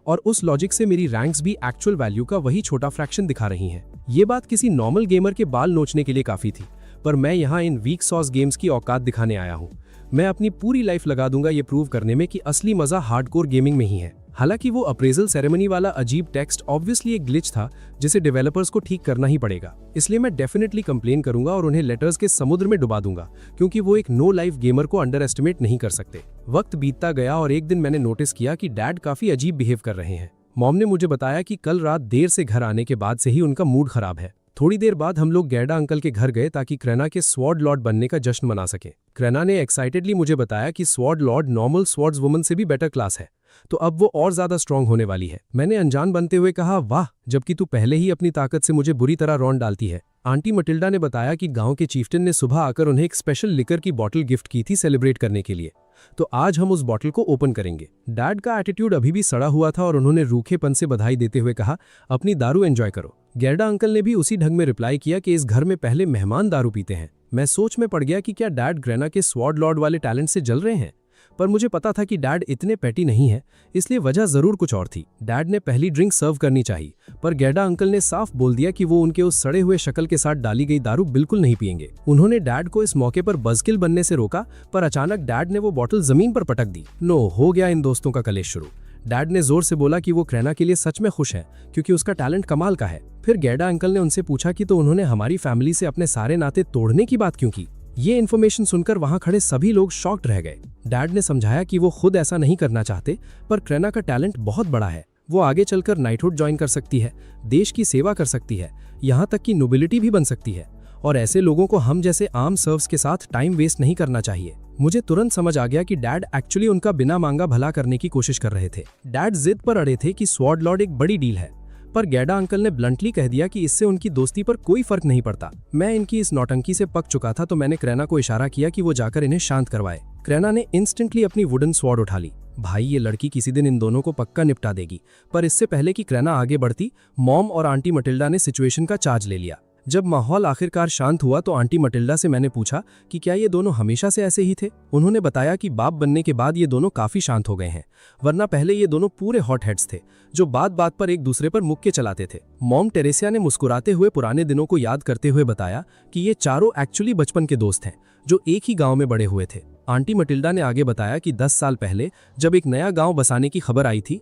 [SPEAKER 2] और उस लॉजिक से मेरी रैंक्स भी एक्चुअल वैल्यू का वही छोटा फ्रैक्शन दिखा रही हैं। ये बात किसी नॉर्मल गेमर के बाल नोचने के लिए काफी थी, पर मैं यहाँ इन वीक सॉस गेम्स की औकात दिखाने आया हूँ। मैं अपनी पूरी लाइफ लगा दूंगा ये प्रूव करने में कि असली मजा हार्डकोर गेमिंग में ही है। हालांकि वो अप्रेजल सेरेमनी वाला अजीब टेक्स्ट ऑब्वियसली एक ग्लिच था जिसे डेवलपर्स को ठीक करना ही पड़ेगा, इसलिए मैं डेफिनेटली कंप्लेन करूंगा और उन्हें लेटर्स के समुद्र में डुबा दूंगा, क्योंकि वो एक नो लाइफ गेमर को अंडर एस्टिमेट नहीं कर सकते। वक्त बीतता गया और एक दिन मैंने नोटिस किया कि डैड काफी अजीब बिहेव कर रहे हैं। मॉम ने मुझे बताया कि कल रात देर से घर आने के बाद से ही उनका मूड खराब है। थोड़ी देर बाद हम लोग गैडा अंकल के घर गए ताकि क्रेना के स्वॉर्ड लॉर्ड बनने का जश्न मना सके। क्रेना ने एक्साइटेडली मुझे बताया कि sword Lord normal swords woman से भी बेटर क्लास है, तो अब वो और ज्यादा स्ट्रांग होने वाली है। मैंने अनजान बनते हुए कहा, वाह, जबकि तू पहले ही अपनी ताकत से मुझे बुरी तरह रौंद डालती है। आंटी मटिल्डा ने बताया कि गांव के चीफ्टन ने सुबह आकर उन्हें एक स्पेशल लिकर की बॉटल गिफ्ट की थी सेलिब्रेट करने के लिए, तो आज हम उस बॉटल को ओपन करेंगे। डैड का एटीट्यूड अभी भी सड़ा हुआ था और उन्होंने रूखेपन से बधाई देते हुए कहा, अपनी दारू एंजॉय करो। गैरडा अंकल ने भी उसी ढंग में रिप्लाई किया कि इस घर में पहले मेहमान दारू पीते हैं। मैं सोच में पड़ गया कि क्या डैड ग्रेना के स्वॉर्ड लॉर्ड वाले टैलेंट से जल रहे हैं, पर मुझे पता था कि डैड इतने पैटी नहीं है, इसलिए वजह जरूर कुछ और थी। डैड ने पहली ड्रिंक सर्व करनी चाहिए, पर गैडा अंकल ने साफ बोल दिया कि वो उनके उस सड़े हुए शक्ल के साथ डाली गई दारू बिल्कुल नहीं पिएंगे। उन्होंने डैड को इस मौके पर बज़किल बनने से रोका, पर अचानक डैड ने वो बॉटल जमीन पर पटक दी। नो, हो गया इन दोस्तों का कलेश शुरू। डैड ने जोर से बोला कि वो क्रेना के लिए सच में खुश है क्योंकि उसका टैलेंट कमाल का है। फिर गैडा अंकल ने उनसे पूछा कि तो उन्होंने हमारी फैमिली से अपने सारे नाते तोड़ने की बात क्यों की। ये इन्फॉर्मेशन सुनकर वहां खड़े सभी लोग शॉक्ड रह गए। डैड ने समझाया कि वो खुद ऐसा नहीं करना चाहते, पर क्रेना का टैलेंट बहुत बड़ा है। वो आगे चलकर नाइटहुड ज्वाइन कर सकती है, देश की सेवा कर सकती है, यहाँ तक कि नोबिलिटी भी बन सकती है, और ऐसे लोगों को हम जैसे आम सर्व्स के साथ टाइम वेस्ट नहीं करना चाहिए। मुझे तुरंत समझ आ गया कि डैड एक्चुअली उनका बिना मांगा भला करने की कोशिश कर रहे थे। डैड जिद पर अड़े थे कि स्वॉर्ड लॉर्ड एक बड़ी डील है, पर गैडा अंकल ने ब्लंटली कह दिया कि इससे उनकी दोस्ती पर कोई फर्क नहीं पड़ता। मैं इनकी इस नौटंकी से पक चुका था, तो मैंने क्रेना को इशारा किया कि वो जाकर इन्हें शांत करवाए। क्रेना ने इंस्टेंटली अपनी वुडन स्वॉर्ड उठा ली। भाई, ये लड़की किसी दिन इन दोनों को पक्का निपटा देगी। पर इससे पहले कि क्रेना आगे बढ़ती, मॉम और आंटी मटिल्डा ने सिचुएशन का चार्ज ले लिया। जब माहौल आखिरकार शांत हुआ तो आंटी मटिल्डा से मैंने पूछा कि क्या ये दोनों हमेशा से ऐसे ही थे। उन्होंने बताया कि बाप बनने के बाद ये दोनों काफी शांत हो गए हैं, वरना पहले ये दोनों पूरे हॉट हेड्स थे जो बात बात पर एक दूसरे पर मुक्के चलाते थे। मॉम टेरेसिया ने मुस्कुराते हुए पुराने दिनों को याद करते हुए बताया कि ये चारों एक्चुअली बचपन के दोस्त हैं जो एक ही गाँव में बड़े हुए थे। आंटी मटिल्डा ने आगे बताया कि 10 साल पहले जब एक नया गाँव बसाने की खबर आई थी,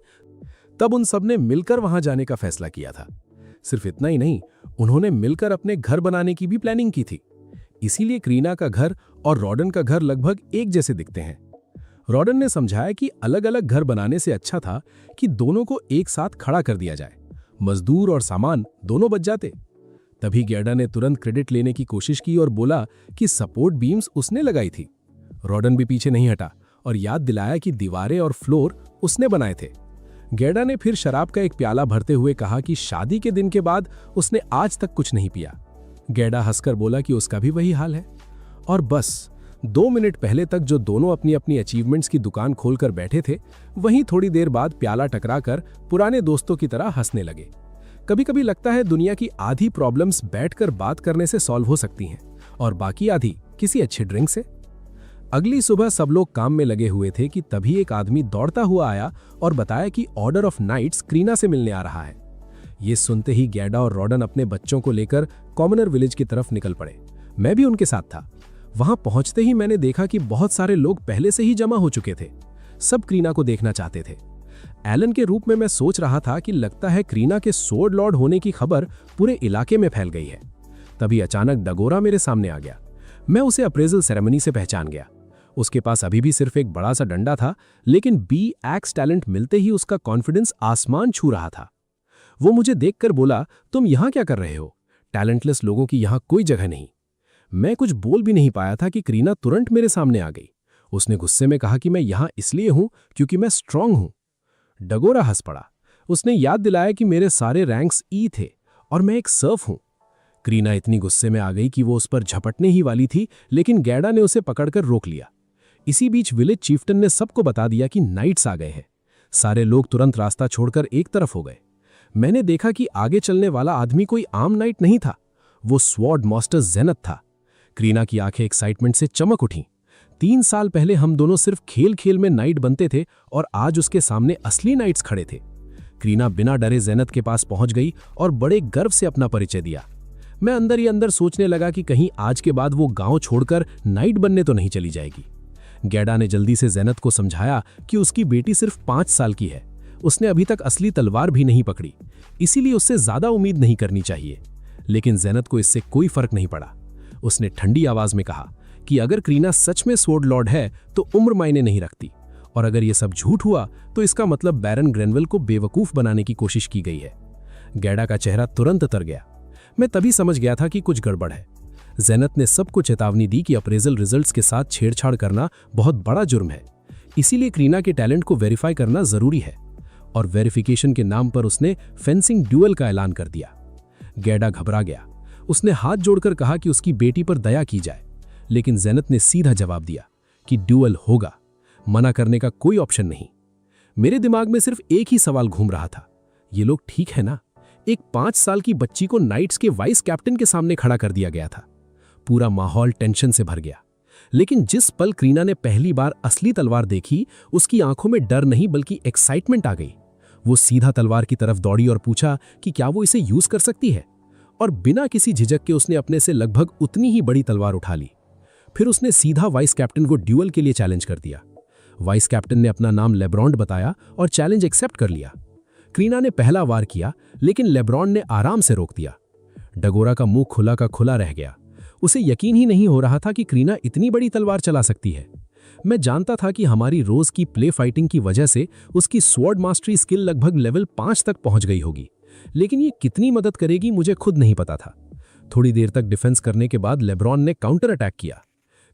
[SPEAKER 1] तब उन सब ने मिलकर वहां जाने का फैसला किया था। सिर्फ इतना ही नहीं, उन्होंने मिलकर अपने घर बनाने की भी प्लानिंग की थी। इसीलिए क्रीना का घर और रॉडन का घर लगभग एक जैसे दिखते हैं। रॉडन ने समझाया कि अलग अलग घर बनाने से अच्छा था कि दोनों को एक साथ खड़ा कर दिया जाए, मजदूर और सामान दोनों बच जाते। तभी गैडा ने तुरंत क्रेडिट लेने की कोशिश की और बोला कि सपोर्ट बीम्स उसने लगाई थी। रॉडन भी पीछे नहीं हटा और याद दिलाया कि दीवारें और फ्लोर उसने बनाए थे। गैडा ने फिर शराब का एक प्याला भरते हुए कहा कि शादी के दिन के बाद उसने आज तक कुछ नहीं पिया। गैडा हंसकर बोला कि उसका भी वही हाल है। और बस 2 मिनट पहले तक जो दोनों अपनी अपनी अचीवमेंट्स की दुकान खोलकर बैठे थे, वहीं थोड़ी देर बाद प्याला टकराकर पुराने दोस्तों की तरह हंसने लगे। कभी कभी लगता है दुनिया की आधी प्रॉब्लम्स बैठकर बात करने से सॉल्व हो सकती हैं और बाकी आधी किसी अच्छे ड्रिंक से। अगली सुबह सब लोग काम में लगे हुए थे कि तभी एक आदमी दौड़ता हुआ आया और बताया कि ऑर्डर ऑफ नाइट्स क्रीना से मिलने आ रहा है। ये सुनते ही गैडा और रॉडन अपने बच्चों को लेकर कॉमनर विलेज की तरफ निकल पड़े। मैं भी उनके साथ था। वहां पहुंचते ही मैंने देखा कि बहुत सारे लोग पहले से ही जमा हो चुके थे। सब क्रीना को देखना चाहते थे। एलन के रूप में मैं सोच रहा था कि लगता है क्रीना के सोर्ड लॉर्ड होने की खबर पूरे इलाके में फैल गई है। तभी अचानक डगोरा मेरे सामने आ गया। मैं उसे अप्रेजल सेरेमनी से पहचान गया। उसके पास अभी भी सिर्फ एक बड़ा सा डंडा था, लेकिन बी एक्स टैलेंट मिलते ही उसका कॉन्फिडेंस आसमान छू रहा था। वो मुझे देखकर बोला, तुम यहां क्या कर रहे हो? टैलेंटलेस लोगों की यहां कोई जगह नहीं। मैं कुछ बोल भी नहीं पाया था कि क्रीना तुरंत मेरे सामने आ गई। उसने गुस्से में कहा कि मैं यहां इसलिए हूं क्योंकि मैं स्ट्रांग हूं। डगोरा हंस पड़ा। उसने याद दिलाया कि मेरे सारे रैंक्स ई थे और मैं एक सर्फ हूं। क्रीना इतनी गुस्से में आ गई कि वो उस पर झपटने ही वाली थी, लेकिन गैडा ने उसे पकड़कर रोक लिया। इसी बीच विलेज चीफ्टन ने सबको बता दिया कि नाइट्स आ गए हैं। सारे लोग तुरंत रास्ता छोड़कर एक तरफ हो गए। मैंने देखा कि आगे चलने वाला आदमी कोई आम नाइट नहीं था, वो स्वॉर्ड मास्टर जेनत था। क्रीना की आंखें एक्साइटमेंट से चमक उठीं। 3 साल पहले हम दोनों सिर्फ खेल खेल में नाइट बनते थे और आज उसके सामने असली नाइट्स खड़े थे। क्रीना बिना डरे जेनत के पास पहुंच गई और बड़े गर्व से अपना परिचय दिया। मैं अंदर ही अंदर सोचने लगा कि कहीं आज के बाद वो गांव छोड़कर नाइट बनने तो नहीं चली जाएगी। गैडा ने जल्दी से जेनत को समझाया कि उसकी बेटी सिर्फ 5 साल की है। उसने अभी तक असली तलवार भी नहीं पकड़ी, इसीलिए उससे ज्यादा उम्मीद नहीं करनी चाहिए। लेकिन जेनत को इससे कोई फर्क नहीं पड़ा। उसने ठंडी आवाज में कहा कि अगर क्रीना सच में स्वॉर्ड लॉर्ड है तो उम्र मायने नहीं रखती, और अगर यह सब झूठ हुआ तो इसका मतलब बैरन ग्रेनवेल को बेवकूफ बनाने की कोशिश की गई है। गैडा का चेहरा तुरंत उतर गया। मैं तभी समझ गया था कि कुछ गड़बड़ है। जेनत ने सबको चेतावनी दी कि अप्रेजल रिजल्ट्स के साथ छेड़छाड़ करना बहुत बड़ा जुर्म है, इसीलिए क्रीना के टैलेंट को वेरीफाई करना जरूरी है। और वेरिफिकेशन के नाम पर उसने फेंसिंग ड्यूअल का ऐलान कर दिया। गैडा घबरा गया। उसने हाथ जोड़कर कहा कि उसकी बेटी पर दया की जाए, लेकिन जेनत ने सीधा जवाब दिया कि ड्यूअल होगा, मना करने का कोई ऑप्शन नहीं। मेरे दिमाग में सिर्फ एक ही सवाल घूम रहा था, ये लोग ठीक है ना? एक 5 साल की बच्ची को नाइट्स के वाइस कैप्टन के सामने खड़ा कर दिया गया था। पूरा माहौल टेंशन से भर गया। लेकिन जिस पल क्रीना ने पहली बार असली तलवार देखी, उसकी आंखों में डर नहीं बल्कि एक्साइटमेंट आ गई। वो सीधा तलवार की तरफ दौड़ी और पूछा कि क्या वो इसे यूज कर सकती है, और बिना किसी झिझक के उसने अपने से लगभग उतनी ही बड़ी तलवार उठा ली। फिर उसने सीधा वाइस कैप्टन को ड्यूअल के लिए चैलेंज कर दिया। वाइस कैप्टन ने अपना नाम लेब्रॉन्ड बताया और चैलेंज एक्सेप्ट कर लिया। क्रीना ने पहला वार किया, लेकिन लेब्रॉन्ड ने आराम से रोक दिया। डगोरा का मुंह खुला का खुला रह गया। उसे यकीन ही नहीं हो रहा था कि क्रीना इतनी बड़ी तलवार चला सकती है। मैं जानता था कि हमारी रोज की प्ले फाइटिंग की वजह से उसकी स्वॉर्ड मास्टरी स्किल लगभग लेवल 5 तक पहुंच गई होगी, लेकिन ये कितनी मदद करेगी मुझे खुद नहीं पता था। थोड़ी देर तक डिफेंस करने के बाद लेब्रॉन ने काउंटर अटैक किया।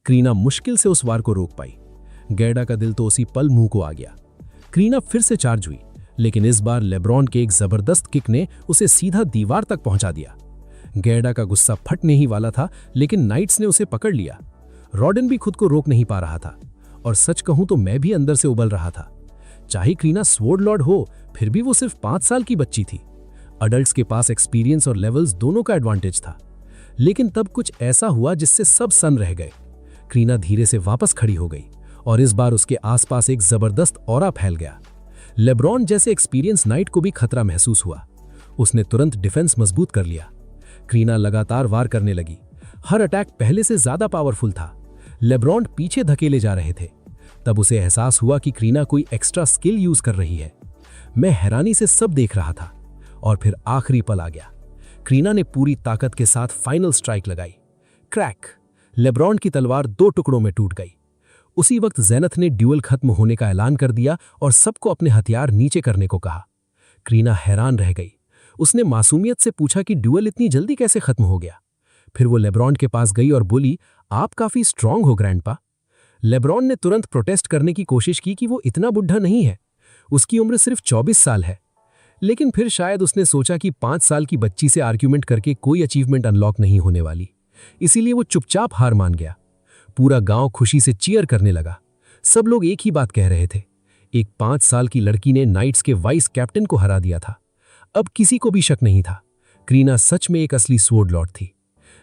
[SPEAKER 1] क्रीना मुश्किल से उस वार को रोक पाई। गैडा का दिल तो उसी पल मुंह को आ गया। क्रीना फिर से चार्ज हुई, लेकिन इस बार लेब्रॉन के एक जबरदस्त किक ने उसे सीधा दीवार तक पहुंचा दिया। गैडा का गुस्सा फटने ही वाला था, लेकिन नाइट्स ने उसे पकड़ लिया। रॉडन भी खुद को रोक नहीं पा रहा था, और सच कहूं तो मैं भी अंदर से उबल रहा था। चाहे क्रीना स्वॉर्ड लॉर्ड हो, फिर भी वो सिर्फ 5 साल की बच्ची थी। अडल्ट्स के पास एक्सपीरियंस और लेवल्स दोनों का एडवांटेज था। लेकिन तब कुछ ऐसा हुआ जिससे सब सन्न रह गए। क्रीना धीरे से वापस खड़ी हो गई, और इस बार उसके आसपास एक जबरदस्त ऑरा फैल गया। लेब्रॉन जैसे एक्सपीरियंस नाइट को भी खतरा महसूस हुआ। उसने तुरंत डिफेंस मजबूत कर लिया। क्रीना लगातार वार करने लगी। हर अटैक पहले से ज्यादा पावरफुल था। लेब्रॉन पीछे धकेले जा रहे थे। तब उसे एहसास हुआ कि क्रीना कोई एक्स्ट्रा स्किल यूज कर रही है। मैं हैरानी से सब देख रहा था, और फिर आखिरी पल आ गया। क्रीना ने पूरी ताकत के साथ फाइनल स्ट्राइक लगाई। क्रैक! लेब्रॉन की तलवार 2 टुकड़ों में टूट गई। उसी वक्त जेनथ ने ड्यूअल खत्म होने का ऐलान कर दिया और सबको अपने हथियार नीचे करने को कहा। क्रीना हैरान रह गई। उसने मासूमियत से पूछा कि ड्यूअल इतनी जल्दी कैसे खत्म हो गया। फिर वो लेब्रॉन के पास गई और बोली, आप काफी स्ट्रांग हो ग्रैंडपा। लेब्रॉन ने तुरंत प्रोटेस्ट करने की कोशिश की कि वो इतना बुढ़ा नहीं है, उसकी उम्र सिर्फ 24 साल है। लेकिन फिर शायद उसने सोचा कि 5 साल की बच्ची से आर्ग्यूमेंट करके कोई अचीवमेंट अनलॉक नहीं होने वाली, इसीलिए वो चुपचाप हार मान गया।
[SPEAKER 2] पूरा गांव खुशी से चीयर करने लगा। सब लोग एक ही बात कह रहे थे, एक 5 साल की लड़की ने नाइट्स के वाइस कैप्टन को हरा दिया था। अब किसी को भी शक नहीं था, करीना सच में एक असली स्वॉर्ड लॉर्ड थी।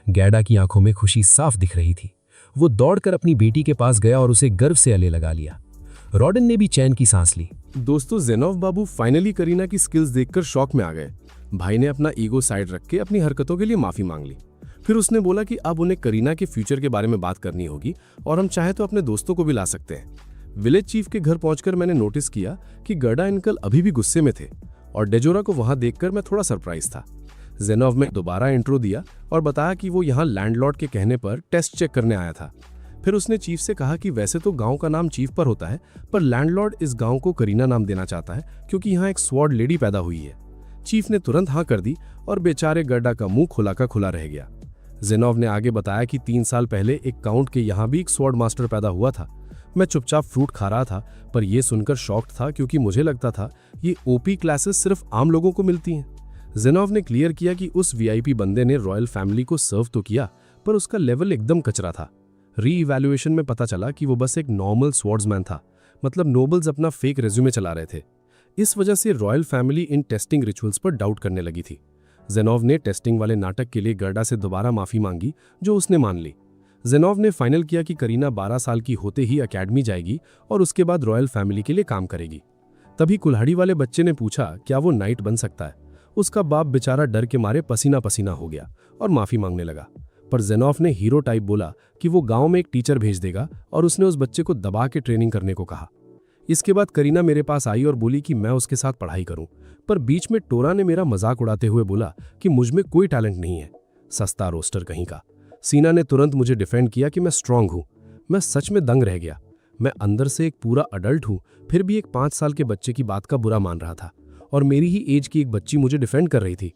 [SPEAKER 2] गैडा की आंखों में खुशी साफ दिख रही थी। वो दौड़कर अपनी बेटी के पास गया और उसे गर्व से गले लगा लिया। रॉडन ने भी चैन की सांस ली।
[SPEAKER 1] दोस्तों, ज़ेनोव बाबू फाइनली करीना की स्किल्स देखकर शॉक में आ गए। भाई ने अपना ईगो साइड रख के अपनी हरकतों के लिए माफी मांग ली। फिर उसने बोला कि अब उन्हें करीना के फ्यूचर के बारे में बात करनी होगी और हम चाहे तो अपने दोस्तों को भी ला सकते हैं। विलेज चीफ के घर पहुंचकर मैंने नोटिस किया कि गर्डा अंकल अभी भी गुस्से में थे और डेजोरा को वहां देखकर मैं थोड़ा सरप्राइज था। ज़ेनोव ने दोबारा इंट्रो दिया और बताया कि वो यहाँ लैंडलॉर्ड के कहने पर टेस्ट चेक करने आया था। फिर उसने चीफ से कहा कि वैसे तो गांव का नाम चीफ पर होता है, पर लैंडलॉर्ड इस गांव को करीना नाम देना चाहता है क्योंकि यहाँ एक स्वॉर्ड लेडी पैदा हुई है। चीफ ने तुरंत हाँ कर दी और बेचारे गर्डा का मुंह खुला का खुला रह गया। ज़ेनोव ने आगे बताया कि 3 साल पहले एक काउंट के यहाँ भी एक स्वॉर्ड मास्टर पैदा हुआ था। मैं चुपचाप फ्रूट खा रहा था, पर यह सुनकर शॉक्ड था क्योंकि मुझे लगता था ये ओपी क्लासेस सिर्फ आम लोगों को मिलती हैं। ज़ेनोव ने क्लियर किया कि उस वीआईपी बंदे ने रॉयल फैमिली को सर्व तो किया, पर उसका लेवल एकदम कचरा था। री-इवैल्यूएशन में पता चला कि वो बस एक नॉर्मल स्वॉर्ड्समैन था, मतलब नोबल्स अपना फेक रेज्यूमे चला रहे थे। इस वजह से royal family in testing rituals पर डाउट करने लगी थी। ज़ेनोव ने टेस्टिंग वाले नाटक के लिए गर्डा से दोबारा माफी मांगी, जो उसने मान ली। ज़ेनोव ने फाइनल किया कि करीना 12 साल की होते ही अकेडमी जाएगी और उसके बाद रॉयल फैमिली के लिए काम करेगी। तभी कुल्हाड़ी वाले बच्चे ने पूछा क्या वो नाइट बन सकता है। उसका बाप बेचारा डर के मारे पसीना पसीना हो गया और माफी मांगने लगा, पर ज़ेनोव ने हीरो टाइप बोला कि वो गांव में एक टीचर भेज देगा और उसने उस बच्चे को दबा के ट्रेनिंग करने को कहा। इसके बाद करीना मेरे पास आई और बोली कि मैं उसके साथ पढ़ाई करूं, पर बीच में टोरा ने मेरा मजाक उड़ाते हुए बोला कि मुझ में कोई टैलेंट नहीं है, सस्ता रोस्टर कहीं का। सीना ने तुरंत मुझे डिफेंड किया कि मैं स्ट्रांग हूं। मैं सच में दंग रह गया। मैं अंदर से एक पूरा अडल्ट हूं, फिर भी एक 5 साल के बच्चे की बात का बुरा मान रहा था और मेरी ही एज की एक बच्ची मुझे डिफेंड कर रही थी।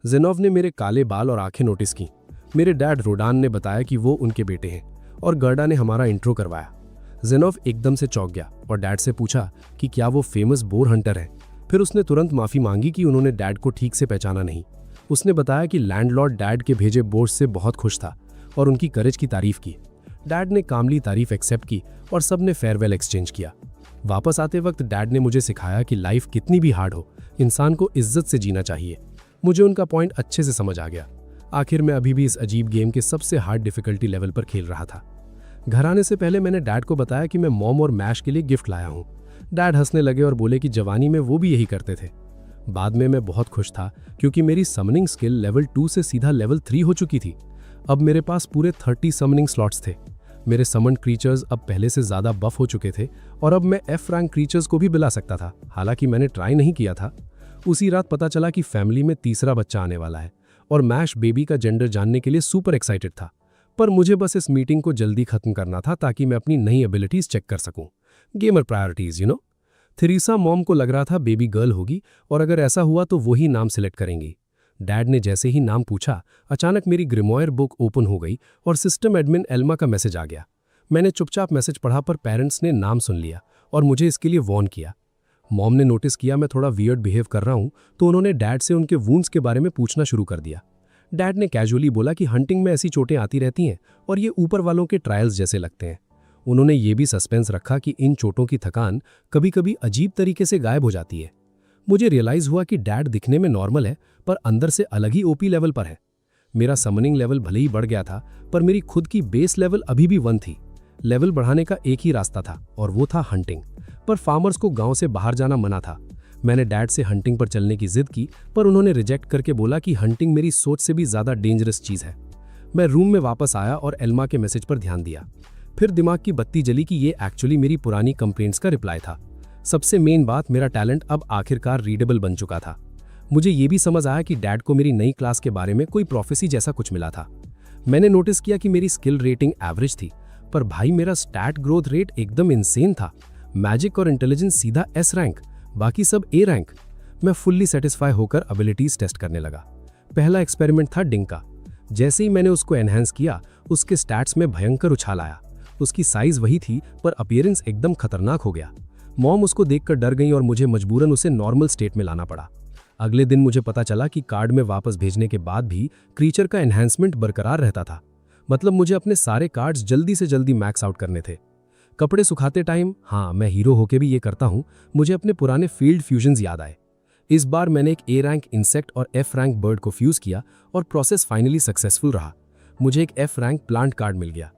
[SPEAKER 1] ज़ेनोव ने मेरे काले बाल और आंखें नोटिस की। मेरे डैड रोडान ने बताया कि वो उनके बेटे हैं और गर्डा ने हमारा इंट्रो करवाया। ज़ेनोव एकदम से चौंक गया और डैड से पूछा कि क्या वो फेमस बोर हंटर है। फिर उसने तुरंत माफी मांगी कि उन्होंने डैड को ठीक से पहचाना नहीं। उसने बताया कि लैंडलॉर्ड डैड के भेजे बोर्ड से बहुत खुश था और उनकी करेज की तारीफ की। डैड ने कामली तारीफ एक्सेप्ट की और सबने फेयरवेल एक्सचेंज किया। वापस आते वक्त डैड ने मुझे सिखाया कि लाइफ कितनी भी हार्ड हो, इंसान को इज्जत से जीना चाहिए। मुझे उनका पॉइंट अच्छे से समझ आ गया। आखिर मैं अभी भी इस अजीब गेम के सबसे हार्ड डिफिकल्टी लेवल पर खेल रहा था। घर आने से पहले मैंने डैड को बताया कि मैं मॉम और मैश के लिए गिफ्ट लाया हूँ। डैड हंसने लगे और बोले कि जवानी में वो भी यही करते थे। बाद में मैं बहुत खुश था क्योंकि मेरी समनिंग स्किल लेवल 2 से सीधा लेवल 3 हो चुकी थी। अब मेरे पास पूरे 30 समनिंग स्लॉट्स थे। मेरे समन्ड क्रीचर्स अब पहले से ज़्यादा बफ हो चुके थे और अब मैं F रैंक क्रीचर्स को भी बुला सकता था, हालांकि मैंने ट्राई नहीं किया था। उसी रात पता चला कि फैमिली में तीसरा बच्चा आने वाला है और मैश बेबी का जेंडर जानने के लिए सुपर एक्साइटेड था। पर मुझे बस इस मीटिंग को जल्दी खत्म करना था ताकि मैं अपनी नई एबिलिटीज चेक कर सकूं। Gamer priorities, you know. Theresa mom को लग रहा था बेबी गर्ल होगी और अगर ऐसा हुआ तो वही नाम सिलेक्ट करेंगी। डैड ने जैसे ही नाम पूछा, अचानक मेरी ग्रिमोयर बुक ओपन हो गई और सिस्टम एडमिन एल्मा का मैसेज आ गया। मैंने चुपचाप मैसेज पढ़ा, पर पेरेंट्स ने नाम सुन लिया और मुझे इसके लिए वॉर्न किया। मॉम ने नोटिस किया मैं थोड़ा वियर्ड बिहेव कर रहा हूं, तो उन्होंने डैड से उनके वूंड्स के बारे में पूछना शुरू कर दिया। डैड ने कैजुअली बोला कि हंटिंग में ऐसी चोटें आती रहती हैं और ये ऊपर वालों के ट्रायल्स जैसे लगते हैं। उन्होंने ये भी सस्पेंस रखा कि इन चोटों की थकान कभी कभी अजीब तरीके से गायब हो जाती है। मुझे रियलाइज हुआ कि डैड दिखने में नॉर्मल है, पर अंदर से अलग ही ओपी लेवल पर है। मेरा समनिंग लेवल भले ही बढ़ गया था, पर मेरी खुद की बेस लेवल अभी भी 1 थी। लेवल बढ़ाने का एक ही रास्ता था और वो था हंटिंग, पर फार्मर्स को गांव से बाहर जाना मना था। मैंने डैड से हंटिंग पर चलने की जिद की, पर उन्होंने रिजेक्ट करके बोला कि हंटिंग मेरी सोच से भी ज़्यादा डेंजरस चीज़ है। मैं रूम में वापस आया और एल्मा के मैसेज पर ध्यान दिया। फिर दिमाग की बत्ती जली कि ये एक्चुअली मेरी पुरानी कंप्लेंट्स का रिप्लाई था। सबसे मेन बात, मेरा टैलेंट अब आखिरकार रीडेबल बन चुका था। मुझे ये भी समझ आया कि डैड को मेरी नई क्लास के बारे में कोई प्रोफेसी जैसा कुछ मिला था। मैंने नोटिस किया कि मेरी स्किल रेटिंग एवरेज थी, पर भाई मेरा स्टैट ग्रोथ रेट एकदम इनसेन था। मैजिक और इंटेलिजेंस सीधा S रैंक, बाकी सब A रैंक। मैं फुल्ली सेटिस्फाई होकर एबिलिटीज टेस्ट करने लगा। पहला एक्सपेरिमेंट था डिंग का। जैसे ही मैंने उसको एनहांस किया, उसके स्टैट्स में भयंकर उछाल आया। उसकी साइज वही थी, पर अपीयरेंस एकदम खतरनाक हो गया। मॉम उसको देखकर डर गई और मुझे मजबूरन उसे नॉर्मल स्टेट में लाना पड़ा। अगले दिन मुझे पता चला कि कार्ड में वापस भेजने के बाद भी क्रीचर का एनहांसमेंट बरकरार रहता था।
[SPEAKER 2] मतलब मुझे अपने सारे कार्ड्स जल्दी से जल्दी मैक्स आउट करने थे। कपड़े सुखाते टाइम, हाँ मैं हीरो होके भी ये करता हूँ, मुझे अपने पुराने फील्ड फ्यूजन्स याद आए। इस बार मैंने एक ए रैंक इंसेक्ट और एफ रैंक बर्ड को फ्यूज किया और प्रोसेस फाइनली सक्सेसफुल रहा। मुझे एक एफ रैंक प्लांट कार्ड मिल गया।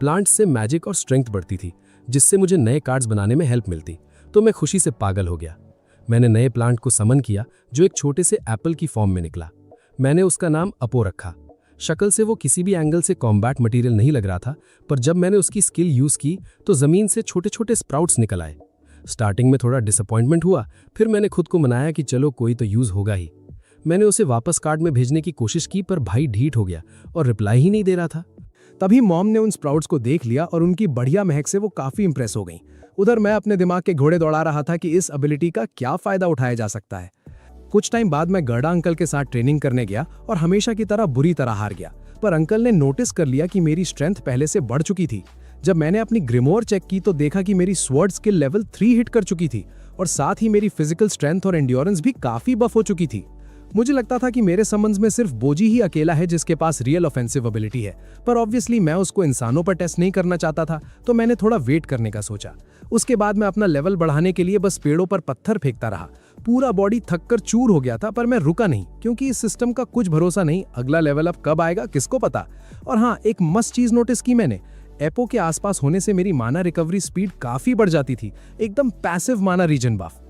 [SPEAKER 2] प्लांट से मैजिक और स्ट्रेंथ बढ़ती थी, जिससे मुझे नए कार्ड्स बनाने में हेल्प मिलती, तो मैं खुशी से पागल हो गया। मैंने नए प्लांट को समन किया जो एक छोटे से एप्पल की फॉर्म में निकला। मैंने उसका नाम अपो रखा। शक्ल से वो किसी भी एंगल से कॉम्बैट मटेरियल नहीं लग रहा था, पर जब मैंने उसकी स्किल यूज़ की तो ज़मीन से छोटे छोटे स्प्राउट्स निकल आए। स्टार्टिंग में थोड़ा डिसअपॉइंटमेंट हुआ, फिर मैंने खुद को मनाया कि चलो कोई तो यूज़ होगा ही। मैंने उसे वापस कार्ड में भेजने की कोशिश की, पर भाई ढीठ हो गया और रिप्लाई ही नहीं दे रहा था।
[SPEAKER 1] तभी मॉम ने उन स्प्राउट्स को देख लिया और उनकी बढ़िया महक से वो काफ़ी इंप्रेस हो गई। उधर मैं अपने दिमाग के घोड़े दौड़ा रहा था कि इस एबिलिटी का क्या फ़ायदा उठाया जा सकता है। कुछ टाइम बाद मैं गर्डा अंकल के साथ ट्रेनिंग करने गया और हमेशा की तरह बुरी तरह हार गया, पर अंकल ने नोटिस कर लिया कि मेरी स्ट्रेंथ पहले से बढ़ चुकी थी। जब मैंने अपनी ग्रिमोर चेक की तो देखा कि मेरी स्वॉर्ड स्किल लेवल 3 हिट कर चुकी थी और साथ ही मेरी फिजिकल स्ट्रेंथ और एंड्योरेंस भी काफ़ी बफ हो चुकी थी। मुझे लगता था कि मेरे संबंध में सिर्फ बोजी ही अकेला है जिसके पास रियल ऑफेंसिव एबिलिटी है, पर ऑब्वियसली मैं उसको इंसानों पर टेस्ट नहीं करना चाहता था, तो मैंने थोड़ा वेट करने का सोचा। उसके बाद मैं अपना लेवल बढ़ाने के लिए बस पेड़ों पर पत्थर फेंकता रहा। पूरा बॉडी थककर चूर हो गया था, पर मैं रुका नहीं, क्योंकि इस सिस्टम का कुछ भरोसा नहीं, अगला लेवल अप कब आएगा किसको पता। और हाँ, एक मस्त चीज नोटिस की मैंने, एपो के आसपास होने से मेरी माना रिकवरी स्पीड काफी बढ़ जाती थी, एकदम पैसिव माना रीजन बफ।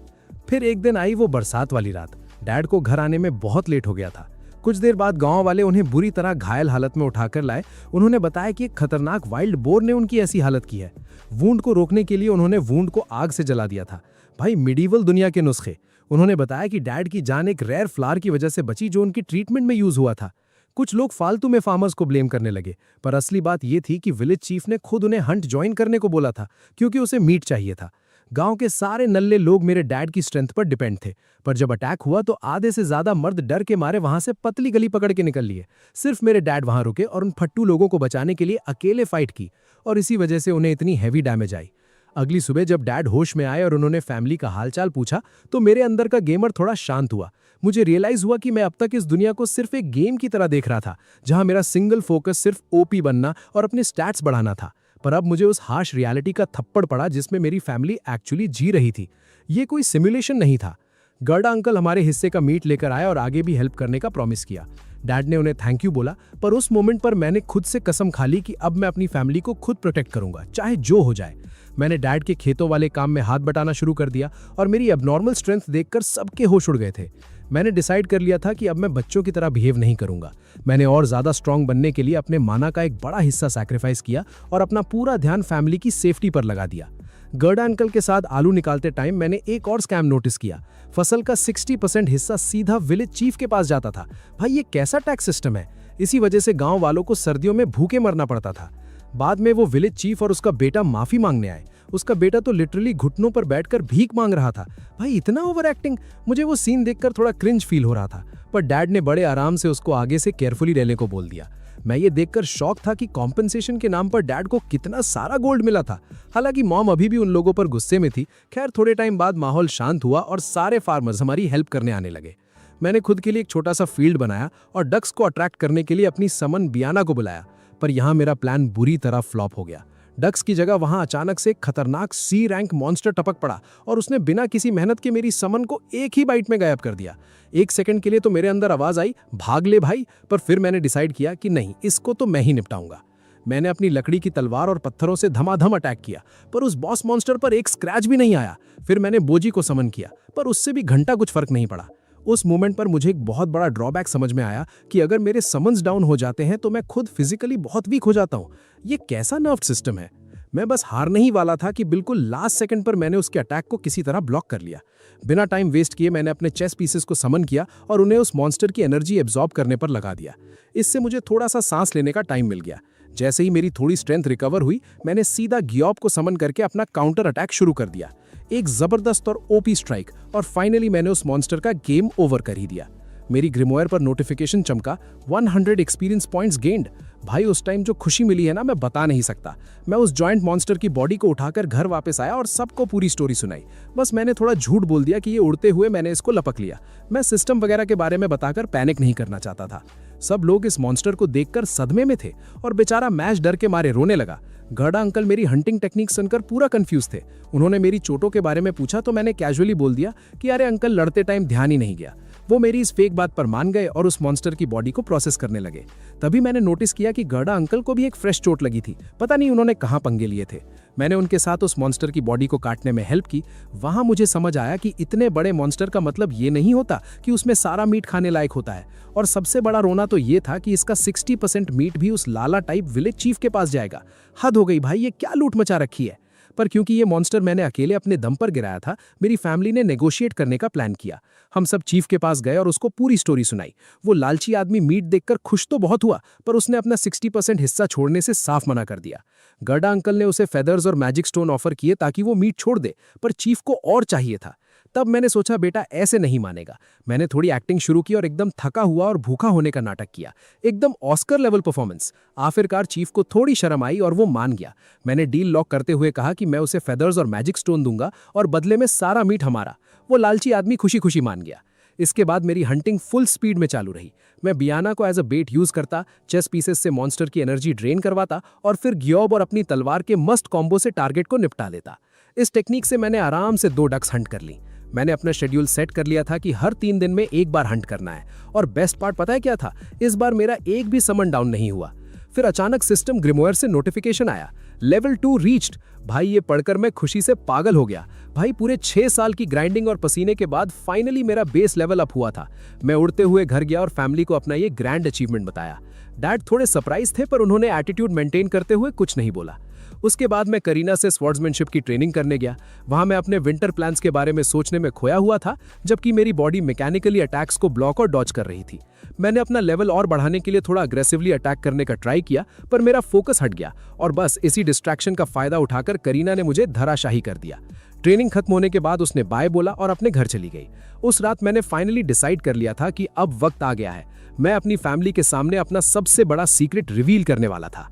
[SPEAKER 1] फिर एक दिन आई वो बरसात वाली रात। डैड को घर आने में बहुत लेट हो गया था। कुछ देर बाद गांव वाले उन्हें बुरी तरह घायल हालत में उठाकर लाए। उन्होंने बताया कि एक खतरनाक वाइल्ड बोर ने उनकी ऐसी हालत की है। वूंड को रोकने के लिए उन्होंने वूंड को आग से जला दिया था। भाई, मिडीवल दुनिया के नुस्खे। उन्होंने बताया कि डैड की जान एक रेयर फ्लावर की वजह से बची जो उनकी ट्रीटमेंट में यूज हुआ था। कुछ लोग फालतू में फार्मर्स को ब्लेम करने लगे, पर असली बात यह थी कि विलेज चीफ ने खुद उन्हें हंट ज्वाइन करने को बोला था, क्योंकि उसे मीट चाहिए था। गांव के सारे नल्ले लोग मेरे डैड की स्ट्रेंथ पर डिपेंड थे, पर जब अटैक हुआ तो आधे से ज्यादा मर्द डर के मारे वहां से पतली गली पकड़ के निकल लिए। सिर्फ मेरे डैड वहां रुके और उन फट्टू लोगों को बचाने के लिए अकेले फाइट की, और इसी वजह से उन्हें इतनी हैवी डैमेज आई। अगली सुबह जब डैड होश में आए और उन्होंने फैमिली का हालचाल पूछा तो मेरे अंदर का गेमर थोड़ा शांत हुआ। मुझे रियलाइज हुआ कि मैं अब तक इस दुनिया को सिर्फ एक गेम की तरह देख रहा था, जहां मेरा सिंगल फोकस सिर्फ ओपी बनना और अपने स्टैट्स बढ़ाना था। पर अब मुझे उस हार्श रियलिटी का थप्पड़ पड़ा जिसमें मेरी फैमिली एक्चुअली जी रही थी। ये कोई सिमुलेशन नहीं था। गर्डा अंकल हमारे हिस्से का मीट लेकर आए और आगे भी हेल्प करने का प्रॉमिस किया। डैड ने उन्हें थैंक यू बोला, पर उस मोमेंट पर मैंने खुद से कसम खा ली कि अब मैं अपनी फैमिली को खुद प्रोटेक्ट करूंगा, चाहे जो हो जाए। मैंने डैड के खेतों वाले काम में हाथ बटाना शुरू कर दिया और मेरी एबनॉर्मल स्ट्रेंथ देखकर सबके होश उड़ गए थे। मैंने डिसाइड कर लिया था कि अब मैं बच्चों की तरह बिहेव नहीं करूंगा। मैंने और ज्यादा स्ट्रांग बनने के लिए अपने माना का एक बड़ा हिस्सा सैक्रिफाइस किया और अपना पूरा ध्यान फैमिली की सेफ्टी पर लगा दिया। गर्डा अंकल के साथ आलू निकालते टाइम मैंने एक और स्कैम नोटिस किया। फसल का 60% हिस्सा सीधा विलेज चीफ के पास जाता था। भाई, ये कैसा टैक्स सिस्टम है? इसी वजह से गांव वालों को सर्दियों में भूखे मरना पड़ता था। बाद में वो विलेज चीफ और उसका बेटा माफी मांगने आए। उसका बेटा तो लिटरली घुटनों पर बैठकर भीख मांग रहा था। भाई, इतना ओवर एक्टिंग। मुझे वो सीन देखकर थोड़ा क्रिंज फील हो रहा था, पर डैड ने बड़े आराम से उसको आगे से केयरफुली रहने को बोल दिया। मैं ये देखकर शॉक था कि कॉम्पेंसेशन के नाम पर डैड को कितना सारा गोल्ड मिला था। हालांकि मॉम अभी भी उन लोगों पर गुस्से में थी। खैर, थोड़े टाइम बाद माहौल शांत हुआ और सारे फार्मर्स हमारी हेल्प करने आने लगे। मैंने खुद के लिए एक छोटा सा फील्ड बनाया और डक्स को अट्रैक्ट करने के लिए अपनी समन बियाना को बुलाया, पर यहाँ मेरा प्लान बुरी तरह फ्लॉप हो गया। डक्स की जगह वहां अचानक से एक खतरनाक सी रैंक मॉन्स्टर टपक पड़ा और उसने बिना किसी मेहनत के मेरी समन को एक ही बाइट में गायब कर दिया। एक सेकंड के लिए तो मेरे अंदर आवाज आई, भाग ले भाई, पर फिर मैंने डिसाइड किया कि नहीं, इसको तो मैं ही निपटाऊंगा। मैंने अपनी लकड़ी की तलवार और पत्थरों से धमाधम अटैक किया, पर उस बॉस मॉन्स्टर पर एक स्क्रैच भी नहीं आया। फिर मैंने बोजी को समन किया, पर उससे भी घंटा कुछ फर्क नहीं पड़ा। उस मोमेंट पर मुझे एक बहुत बड़ा ड्रॉबैक समझ में आया कि अगर मेरे समन्स डाउन हो जाते हैं तो मैं खुद फिजिकली बहुत वीक हो जाता हूँ। ये कैसा नर्व सिस्टम है? मैं बस हारने ही वाला था कि बिल्कुल लास्ट सेकंड पर मैंने उसके अटैक को किसी तरह ब्लॉक कर लिया। बिना टाइम वेस्ट किए मैंने अपने चेस पीसेस को समन किया और उन्हें उस मॉन्स्टर की एनर्जी एब्जॉर्ब करने पर लगा दिया। इससे मुझे थोड़ा सा सांस लेने का टाइम मिल गया। जैसे ही मेरी थोड़ी स्ट्रेंथ रिकवर हुई, मैंने सीधा गियोप को समन करके अपना काउंटर अटैक शुरू कर दिया। एक जबरदस्त और ओपी स्ट्राइक, और फाइनली मैंने उस मॉन्स्टर का गेम ओवर कर ही दिया। मेरी ग्रिमोयर पर नोटिफिकेशन चमका, 100 एक्सपीरियंस पॉइंट्स गेन्ड। भाई, उस टाइम जो खुशी मिली है ना, मैं बता नहीं सकता। मैं उस जॉइंट मॉन्स्टर की बॉडी को उठाकर घर वापस आया और सबको पूरी स्टोरी सुनाई। बस मैंने थोड़ा झूठ बोल दिया कि ये उड़ते हुए मैंने इसको लपक लिया। मैं सिस्टम वगैरह के बारे में बताकर पैनिक नहीं करना चाहता था। सब लोग इस मॉन्स्टर को देखकर सदमे में थे और बेचारा मैश डर के मारे रोने लगा। गर्डा अंकल मेरी हंटिंग टेक्निक सुनकर पूरा कंफ्यूज थे। उन्होंने मेरी चोटों के बारे में पूछा तो मैंने कैजुअली बोल दिया कि अरे अंकल, लड़ते टाइम ध्यान ही नहीं गया। वो मेरी इस फेक बात पर मान गए और उस मॉन्स्टर की बॉडी को प्रोसेस करने लगे। तभी मैंने नोटिस किया कि गर्डा अंकल को भी एक फ्रेश चोट लगी थी। पता नहीं उन्होंने कहाँ पंगे लिए थे। मैंने उनके साथ उस मॉन्स्टर की बॉडी को काटने में हेल्प की। वहां मुझे समझ आया कि इतने बड़े मॉन्स्टर का मतलब ये नहीं होता कि उसमें सारा मीट खाने लायक होता है। और सबसे बड़ा रोना तो ये था कि इसका 60% मीट भी उस लाला टाइप विलेज चीफ के पास जाएगा। हद हो गई भाई, ये क्या लूट मचा रखी है। पर क्योंकि ये मॉन्स्टर मैंने अकेले अपने दम पर गिराया था, मेरी फैमिली ने नेगोशिएट करने का प्लान किया। हम सब चीफ के पास गए और उसको पूरी स्टोरी सुनाई। वो लालची आदमी मीट देखकर खुश तो बहुत हुआ, पर उसने अपना 60% हिस्सा छोड़ने से साफ मना कर दिया। गर्डा अंकल ने उसे फेदर्स और मैजिक स्टोन ऑफर किए ताकि वो मीट छोड़ दे, पर चीफ को और चाहिए था। तब मैंने सोचा बेटा ऐसे नहीं मानेगा। मैंने थोड़ी एक्टिंग शुरू की और एकदम थका हुआ और भूखा होने का नाटक किया। एकदम ऑस्कर लेवल परफॉर्मेंस। आखिरकार चीफ को थोड़ी शर्म आई और वो मान गया। मैंने डील लॉक करते हुए कहा कि मैं उसे फेदर्स और मैजिक स्टोन दूंगा और बदले में सारा मीट हमारा। वो लालची आदमी खुशी खुशी मान गया। इसके बाद मेरी हंटिंग फुल स्पीड में चालू रही। मैं बियाना को एज अ बेट यूज करता, चेस पीसेस से मॉन्स्टर की एनर्जी ड्रेन करवाता और फिर ग्योब और अपनी तलवार के मस्त कॉम्बो से टारगेट को निपटा लेता। इस टेक्निक से मैंने आराम से 2 डक्स हंट कर ली। मैंने अपना शेड्यूल सेट कर लिया था कि हर 3 दिन में एक बार हंट करना है। और बेस्ट पार्ट पता है क्या था? इस बार मेरा एक भी समन डाउन नहीं हुआ। फिर अचानक सिस्टम ग्रिमोयर से नोटिफिकेशन आया, लेवल 2 रीच्ड। भाई ये पढ़कर मैं खुशी से पागल हो गया। भाई पूरे 6 साल की ग्राइंडिंग और पसीने के बाद फाइनली मेरा बेस लेवल अप हुआ था। मैं उड़ते हुए घर गया और फैमिली को अपना ये ग्रैंड अचीवमेंट बताया। डैड थोड़े सरप्राइज थे, पर उन्होंने एटीट्यूड मेंटेन करते हुए कुछ नहीं बोला। उसके बाद मैं करीना से स्वॉर्ड्समैनशिप की ट्रेनिंग करने गया। वहां मैं अपने विंटर प्लान्स के बारे में सोचने में खोया हुआ था, जबकि मेरी बॉडी मैकेनिकली अटैक्स को ब्लॉक और डॉज कर रही थी। मैंने अपना लेवल और बढ़ाने के लिए थोड़ा अग्रेसिवली अटैक करने का ट्राई किया, पर मेरा फोकस हट गया और बस इसी डिस्ट्रैक्शन का फायदा उठाकर करीना ने मुझे धराशाही कर दिया। ट्रेनिंग खत्म होने के बाद उसने बाय बोला और अपने घर चली गई। उस रात मैंने फाइनली डिसाइड कर लिया था कि अब वक्त आ गया है। मैं अपनी फैमिली के सामने अपना सबसे बड़ा सीक्रेट रिवील करने वाला था।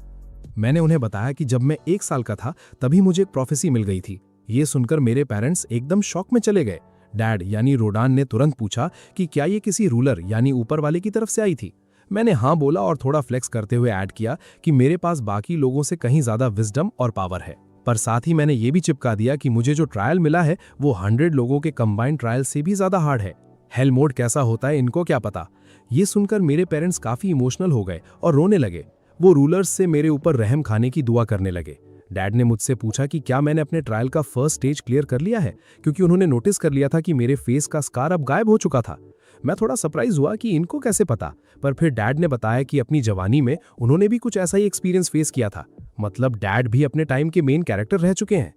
[SPEAKER 3] मैंने उन्हें बताया कि जब मैं 1 साल का था तभी मुझे एक प्रोफेसी मिल गई थी। ये सुनकर मेरे पेरेंट्स एकदम शॉक में चले गए। डैड यानी रोडान ने तुरंत पूछा कि क्या ये किसी रूलर यानी ऊपर वाले की तरफ से आई थी। मैंने हाँ बोला और थोड़ा फ्लेक्स करते हुए ऐड किया कि मेरे पास बाकी लोगों से कहीं ज्यादा विजडम और पावर है। पर साथ ही मैंने ये भी चिपका दिया कि मुझे जो ट्रायल मिला है वो 100 लोगों के कंबाइंड ट्रायल से भी ज्यादा हार्ड है। हेल मोड कैसा होता है इनको क्या पता। ये सुनकर मेरे पेरेंट्स काफी इमोशनल हो गए और रोने लगे। वो रूलर्स से मेरे ऊपर रहम खाने की दुआ करने लगे। डैड ने मुझसे पूछा कि क्या मैंने अपने ट्रायल का फर्स्ट स्टेज क्लियर कर लिया है, क्योंकि उन्होंने नोटिस कर लिया था कि मेरे फेस का स्कार अब गायब हो चुका था। मैं थोड़ा सरप्राइज हुआ कि इनको कैसे पता, पर फिर डैड ने बताया कि अपनी जवानी में उन्होंने भी कुछ ऐसा ही एक्सपीरियंस फेस किया था। मतलब डैड भी अपने टाइम के मेन कैरेक्टर रह चुके हैं।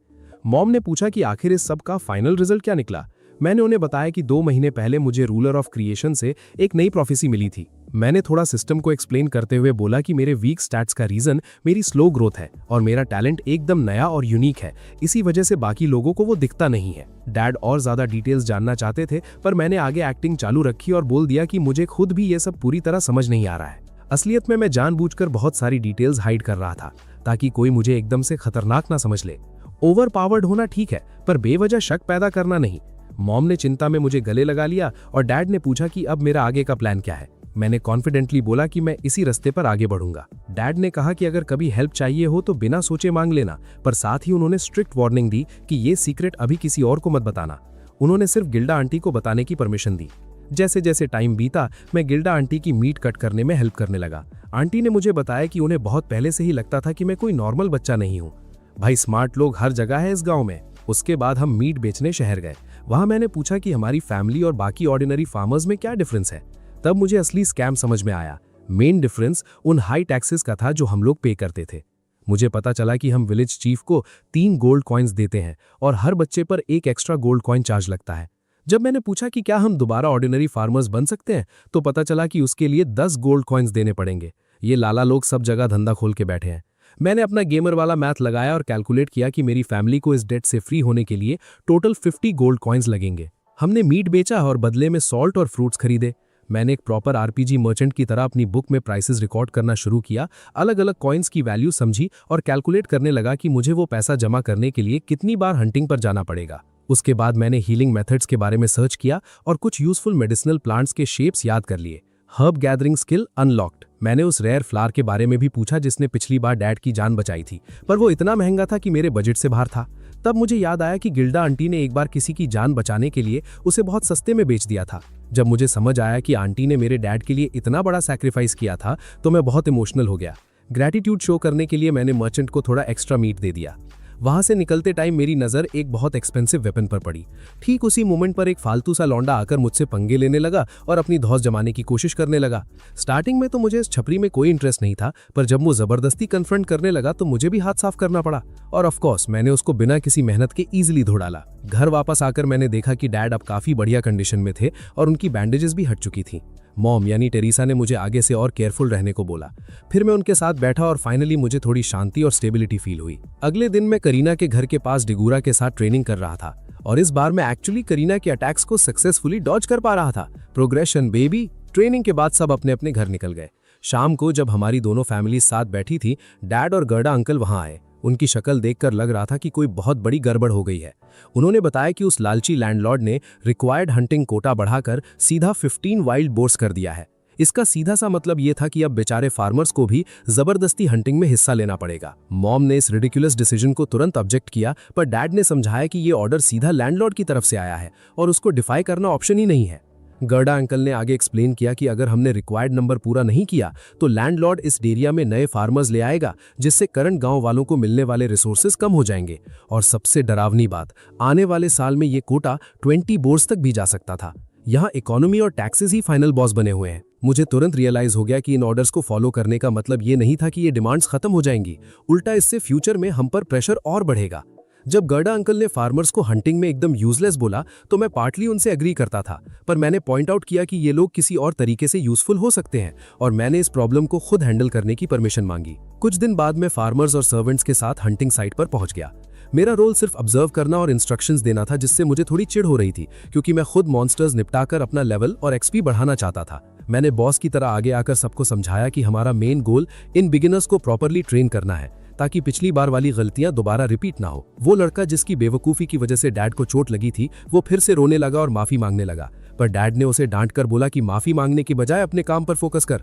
[SPEAKER 3] मॉम ने पूछा कि आखिर इस सब का फाइनल रिजल्ट क्या निकला। मैंने उन्हें बताया कि 2 महीने पहले मुझे रूलर ऑफ क्रिएशन से एक नई प्रोफेसी मिली थी। मैंने थोड़ा सिस्टम को एक्सप्लेन करते हुए बोला कि मेरे वीक स्टैट्स का रीजन मेरी स्लो ग्रोथ है और मेरा टैलेंट एकदम नया और यूनिक है, इसी वजह से बाकी लोगों को वो दिखता नहीं है। डैड और ज्यादा डिटेल्स जानना चाहते थे, पर मैंने आगे एक्टिंग चालू रखी और बोल दिया कि मुझे खुद भी ये सब पूरी तरह समझ नहीं आ रहा है। असलियत में मैं जानबूझकर बहुत सारी डिटेल्स हाइड कर रहा था ताकि कोई मुझे एकदम से खतरनाक ना समझ ले। ओवर पावर्ड होना ठीक है, पर बेवजह शक पैदा करना नहीं। मॉम ने चिंता में मुझे गले लगा लिया और डैड ने पूछा कि अब मेरा आगे का प्लान क्या है। मैंने कॉन्फिडेंटली बोला कि मैं इसी रास्ते पर आगे बढ़ूंगा। डैड ने कहा कि अगर कभी हेल्प चाहिए हो तो बिना सोचे मांग लेना, पर साथ ही उन्होंने स्ट्रिक्ट वार्निंग दी कि ये सीक्रेट अभी किसी और को मत बताना। उन्होंने सिर्फ गिल्डा आंटी को बताने की परमिशन दी। जैसे जैसे टाइम बीता मैं गिल्डा आंटी की मीट कट करने में हेल्प करने लगा। आंटी ने मुझे बताया कि उन्हें बहुत पहले से ही लगता था कि मैं कोई नॉर्मल बच्चा नहीं हूँ। भाई स्मार्ट लोग हर जगह है इस गाँव में। उसके बाद हम मीट बेचने शहर गए। वहां मैंने पूछा कि हमारी फैमिली और बाकी ऑर्डिनरी फार्मर्स में क्या डिफरेंस है। तब मुझे असली स्कैम समझ में आया। मेन डिफरेंस उन हाई टैक्सेस का था जो हम लोग पे करते थे। मुझे पता चला कि हम विलेज चीफ को 3 गोल्ड कॉइन्स देते हैं और हर बच्चे पर 1 एक्स्ट्रा गोल्ड कॉइन चार्ज लगता है। जब मैंने पूछा कि क्या हम दोबारा ऑर्डिनरी फार्मर्स बन सकते हैं, तो पता चला कि उसके लिए 10 गोल्ड कॉइन्स देने पड़ेंगे। ये लाला लोग सब जगह धंधा खोल के बैठे हैं। मैंने अपना गेमर वाला मैथ लगाया और कैलकुलेट किया कि मेरी फैमिली को इस डेट से फ्री होने के लिए टोटल 50 गोल्ड कॉइन्स लगेंगे। हमने मीट बेचा और बदले में सॉल्ट और फ्रूट्स खरीदे। मैंने एक प्रॉपर आरपीजी मर्चेंट की तरह अपनी बुक में प्राइसेस रिकॉर्ड करना शुरू किया, अलग अलग कॉइन्स की वैल्यू समझी और कैलकुलेट करने लगा कि मुझे वो पैसा जमा करने के लिए कितनी बार हंटिंग पर जाना पड़ेगा। उसके बाद मैंने हीलिंग मेथड्स के बारे में सर्च किया और कुछ यूजफुल मेडिसिनल प्लांट्स के शेप्स याद कर लिए।
[SPEAKER 2] Herb gathering skill unlocked. मैंने उस रेयर फ्लावर के बारे में भी पूछा जिसने पिछली बार डैड की जान बचाई थी, पर वो इतना महंगा था कि मेरे बजट से बाहर था। तब मुझे याद आया कि गिल्डा आंटी ने एक बार किसी की जान बचाने के लिए उसे बहुत सस्ते में बेच दिया था। जब मुझे समझ आया कि आंटी ने मेरे डैड के लिए इतना बड़ा सैक्रिफाइस किया था तो मैं बहुत इमोशनल हो गया। ग्रैटिट्यूड शो करने के लिए मैंने मर्चेंट को थोड़ा एक्स्ट्रा मीट दे दिया। वहां से निकलते टाइम मेरी नजर एक बहुत एक्सपेंसिव वेपन पर पड़ी। ठीक उसी मोमेंट पर एक फालतू सा लौंडा आकर मुझसे पंगे लेने लगा और अपनी धौंस जमाने की कोशिश करने लगा। स्टार्टिंग में तो मुझे इस छपरी में कोई इंटरेस्ट नहीं था, पर जब वो जबरदस्ती कन्फ्रंट करने लगा तो मुझे भी हाथ साफ करना पड़ा और ऑफ कोर्स मैंने उसको बिना किसी मेहनत के इजीली धो डाला। घर वापस आकर मैंने देखा कि डैड अब काफी बढ़िया कंडीशन में थे और उनकी बैंडेजेस भी हट चुकी थी। मॉम यानी टेरेसा ने मुझे आगे से और केयरफुल रहने को बोला। फिर मैं उनके साथ बैठा और फाइनली मुझे थोड़ी शांति और स्टेबिलिटी फील हुई। अगले दिन मैं करीना के घर के पास डिगूरा के साथ ट्रेनिंग कर रहा था और इस बार मैं एक्चुअली करीना के अटैक्स को सक्सेसफुली डॉज कर पा रहा था। Progression baby. ट्रेनिंग के बाद सब अपने अपने घर निकल गए। शाम को जब हमारी दोनों फैमिली साथ बैठी थी, डैड और गर्डा अंकल वहां आए। उनकी शक्ल देखकर लग रहा था कि कोई बहुत बड़ी गड़बड़ हो गई है। उन्होंने बताया कि उस लालची लैंडलॉर्ड ने रिक्वायर्ड हंटिंग कोटा बढ़ाकर सीधा 15 वाइल्ड बोर्स कर दिया है। इसका सीधा सा मतलब ये था कि अब बेचारे फार्मर्स को भी जबरदस्ती हंटिंग में हिस्सा लेना पड़ेगा। मॉम ने इस रिडिकुलस डिसीजन को तुरंत ऑब्जेक्ट किया, पर डैड ने समझाया कि ये ऑर्डर सीधा लैंडलॉर्ड की तरफ से आया है और उसको डिफाई करना ऑप्शन ही नहीं है। गर्डा अंकल ने आगे एक्सप्लेन किया कि अगर हमने रिक्वायर्ड नंबर पूरा नहीं किया तो लैंडलॉर्ड इस एरिया में नए फार्मर्स ले आएगा, जिससे करंट गांव वालों को मिलने वाले रिसोर्सेज कम हो जाएंगे। और सबसे डरावनी बात, आने वाले साल में ये कोटा 20 बोर्स तक भी जा सकता था। यहाँ इकोनॉमी और टैक्सेस ही फाइनल बॉस बने हुए हैं। मुझे तुरंत रियलाइज हो गया कि इन ऑर्डर्स को फॉलो करने का मतलब ये नहीं था कि ये डिमांड्स खत्म हो जाएंगी, उल्टा इससे फ्यूचर में हम पर प्रेशर और बढ़ेगा। जब गर्डा अंकल ने फार्मर्स को हंटिंग में एकदम यूजलेस बोला तो मैं पार्टली उनसे एग्री करता था, पर मैंने पॉइंट आउट किया कि ये लोग किसी और तरीके से यूजफुल हो सकते हैं और मैंने इस प्रॉब्लम को खुद हैंडल करने की परमिशन मांगी। कुछ दिन बाद मैं फार्मर्स और सर्वेंट्स के साथ हंटिंग साइट पर पहुंच गया। मेरा रोल सिर्फ ऑब्जर्व करना और इंस्ट्रक्शंस देना था, जिससे मुझे थोड़ी चिढ़ हो रही थी क्योंकि मैं खुद मॉन्स्टर्स निपटाकर अपना लेवल और एक्सपी बढ़ाना चाहता था। मैंने बॉस की तरह आगे आकर सबको समझाया कि हमारा मेन गोल इन बिगिनर्स को प्रॉपरली ट्रेन करना है ताकि पिछली बार वाली गलतियां दोबारा रिपीट ना हो। वो लड़का जिसकी बेवकूफ़ी की वजह से डैड को चोट लगी थी, वो फिर से रोने लगा और माफी मांगने लगा, पर डैड ने उसे डांट कर बोला कि माफी मांगने की बजाय अपने काम पर फोकस कर।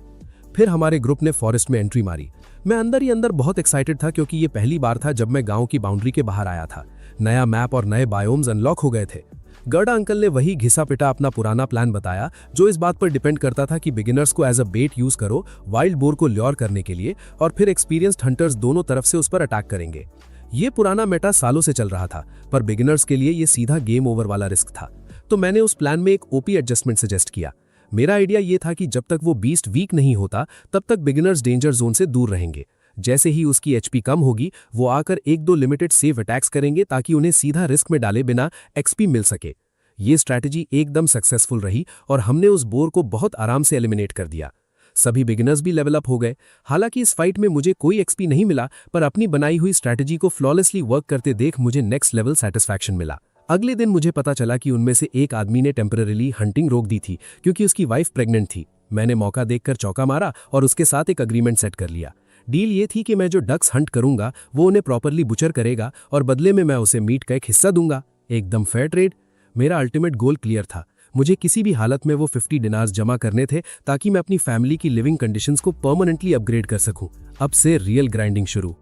[SPEAKER 2] फिर हमारे ग्रुप ने फॉरेस्ट में एंट्री मारी। मैं अंदर ही अंदर बहुत एक्साइटेड था क्योंकि ये पहली बार था जब मैं गांव की बाउंड्री के बाहर आया था। नया मैप और नए बायोम्स अनलॉक हो गए थे। गर्डा अंकल ने वही घिसा पिटा अपना पुराना प्लान बताया, जो इस बात पर डिपेंड करता था कि बिगिनर्स को एज अ बेट यूज करो वाइल्ड बोर को ल्योर करने के लिए, और फिर एक्सपीरियंस्ड हंटर्स दोनों तरफ से उस पर अटैक करेंगे। ये पुराना मेटा सालों से चल रहा था, पर बिगिनर्स के लिए ये सीधा गेम ओवर वाला रिस्क था। तो मैंने उस प्लान में एक ओपी एडजस्टमेंट सजेस्ट किया। मेरा आइडिया ये था कि जब तक वो बीस्ट वीक नहीं होता तब तक बिगिनर्स डेंजर जोन से दूर रहेंगे। जैसे ही उसकी एचपी कम होगी वो आकर 1-2 लिमिटेड सेव अटैक्स करेंगे ताकि उन्हें सीधा रिस्क में डाले बिना एक्सपी मिल सके। ये स्ट्रैटेजी एकदम सक्सेसफुल रही और हमने उस बोर को बहुत आराम से एलिमिनेट कर दिया। सभी बिगिनर्स भी लेवल अप हो गए। हालांकि इस फाइट में मुझे कोई एक्सपी नहीं मिला, पर अपनी बनाई हुई स्ट्रैटेजी को फ्लॉलेसली वर्क करते देख मुझे नेक्स्ट लेवल सेटिस्फैक्शन मिला। अगले दिन मुझे पता चला कि उनमें से एक आदमी ने टेम्पररीली हंटिंग रोक दी थी क्योंकि उसकी वाइफ प्रेग्नेंट थी। मैंने मौका देखकर चौका मारा और उसके साथ एक अग्रीमेंट सेट कर लिया। डील ये थी कि मैं जो डक्स हंट करूंगा वो उन्हें प्रॉपरली बुचर करेगा और बदले में मैं उसे मीट का एक हिस्सा दूंगा। एकदम फेयर ट्रेड। मेरा अल्टीमेट गोल क्लियर था। मुझे किसी भी हालत में वो 50 डिनार्स जमा करने थे ताकि मैं अपनी फैमिली की लिविंग कंडीशंस को परमानेंटली अपग्रेड कर सकूं। अब से रियल ग्राइंडिंग शुरू।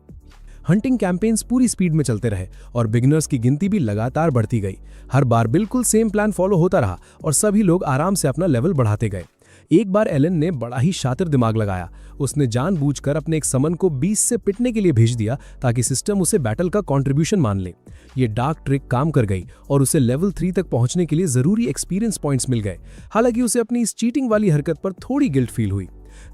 [SPEAKER 1] हंटिंग कैंपेन्स पूरी स्पीड में चलते रहे और बिगिनर्स की गिनती भी लगातार बढ़ती गई। हर बार बिल्कुल सेम प्लान फॉलो होता रहा और सभी लोग आराम से अपना लेवल बढ़ाते गए। एक बार एलन ने बड़ा ही शातिर दिमाग लगाया। उसने जानबूझकर अपने एक समन को 20 से पिटने के लिए भेज दिया ताकि सिस्टम उसे बैटल का कंट्रीब्यूशन मान ले। ये डार्क ट्रिक काम कर गई और उसे लेवल 3 तक पहुंचने के लिए जरूरी एक्सपीरियंस पॉइंट्स मिल गए। हालांकि उसे अपनी इस चीटिंग वाली हरकत पर थोड़ी गिल्ट फील हुई।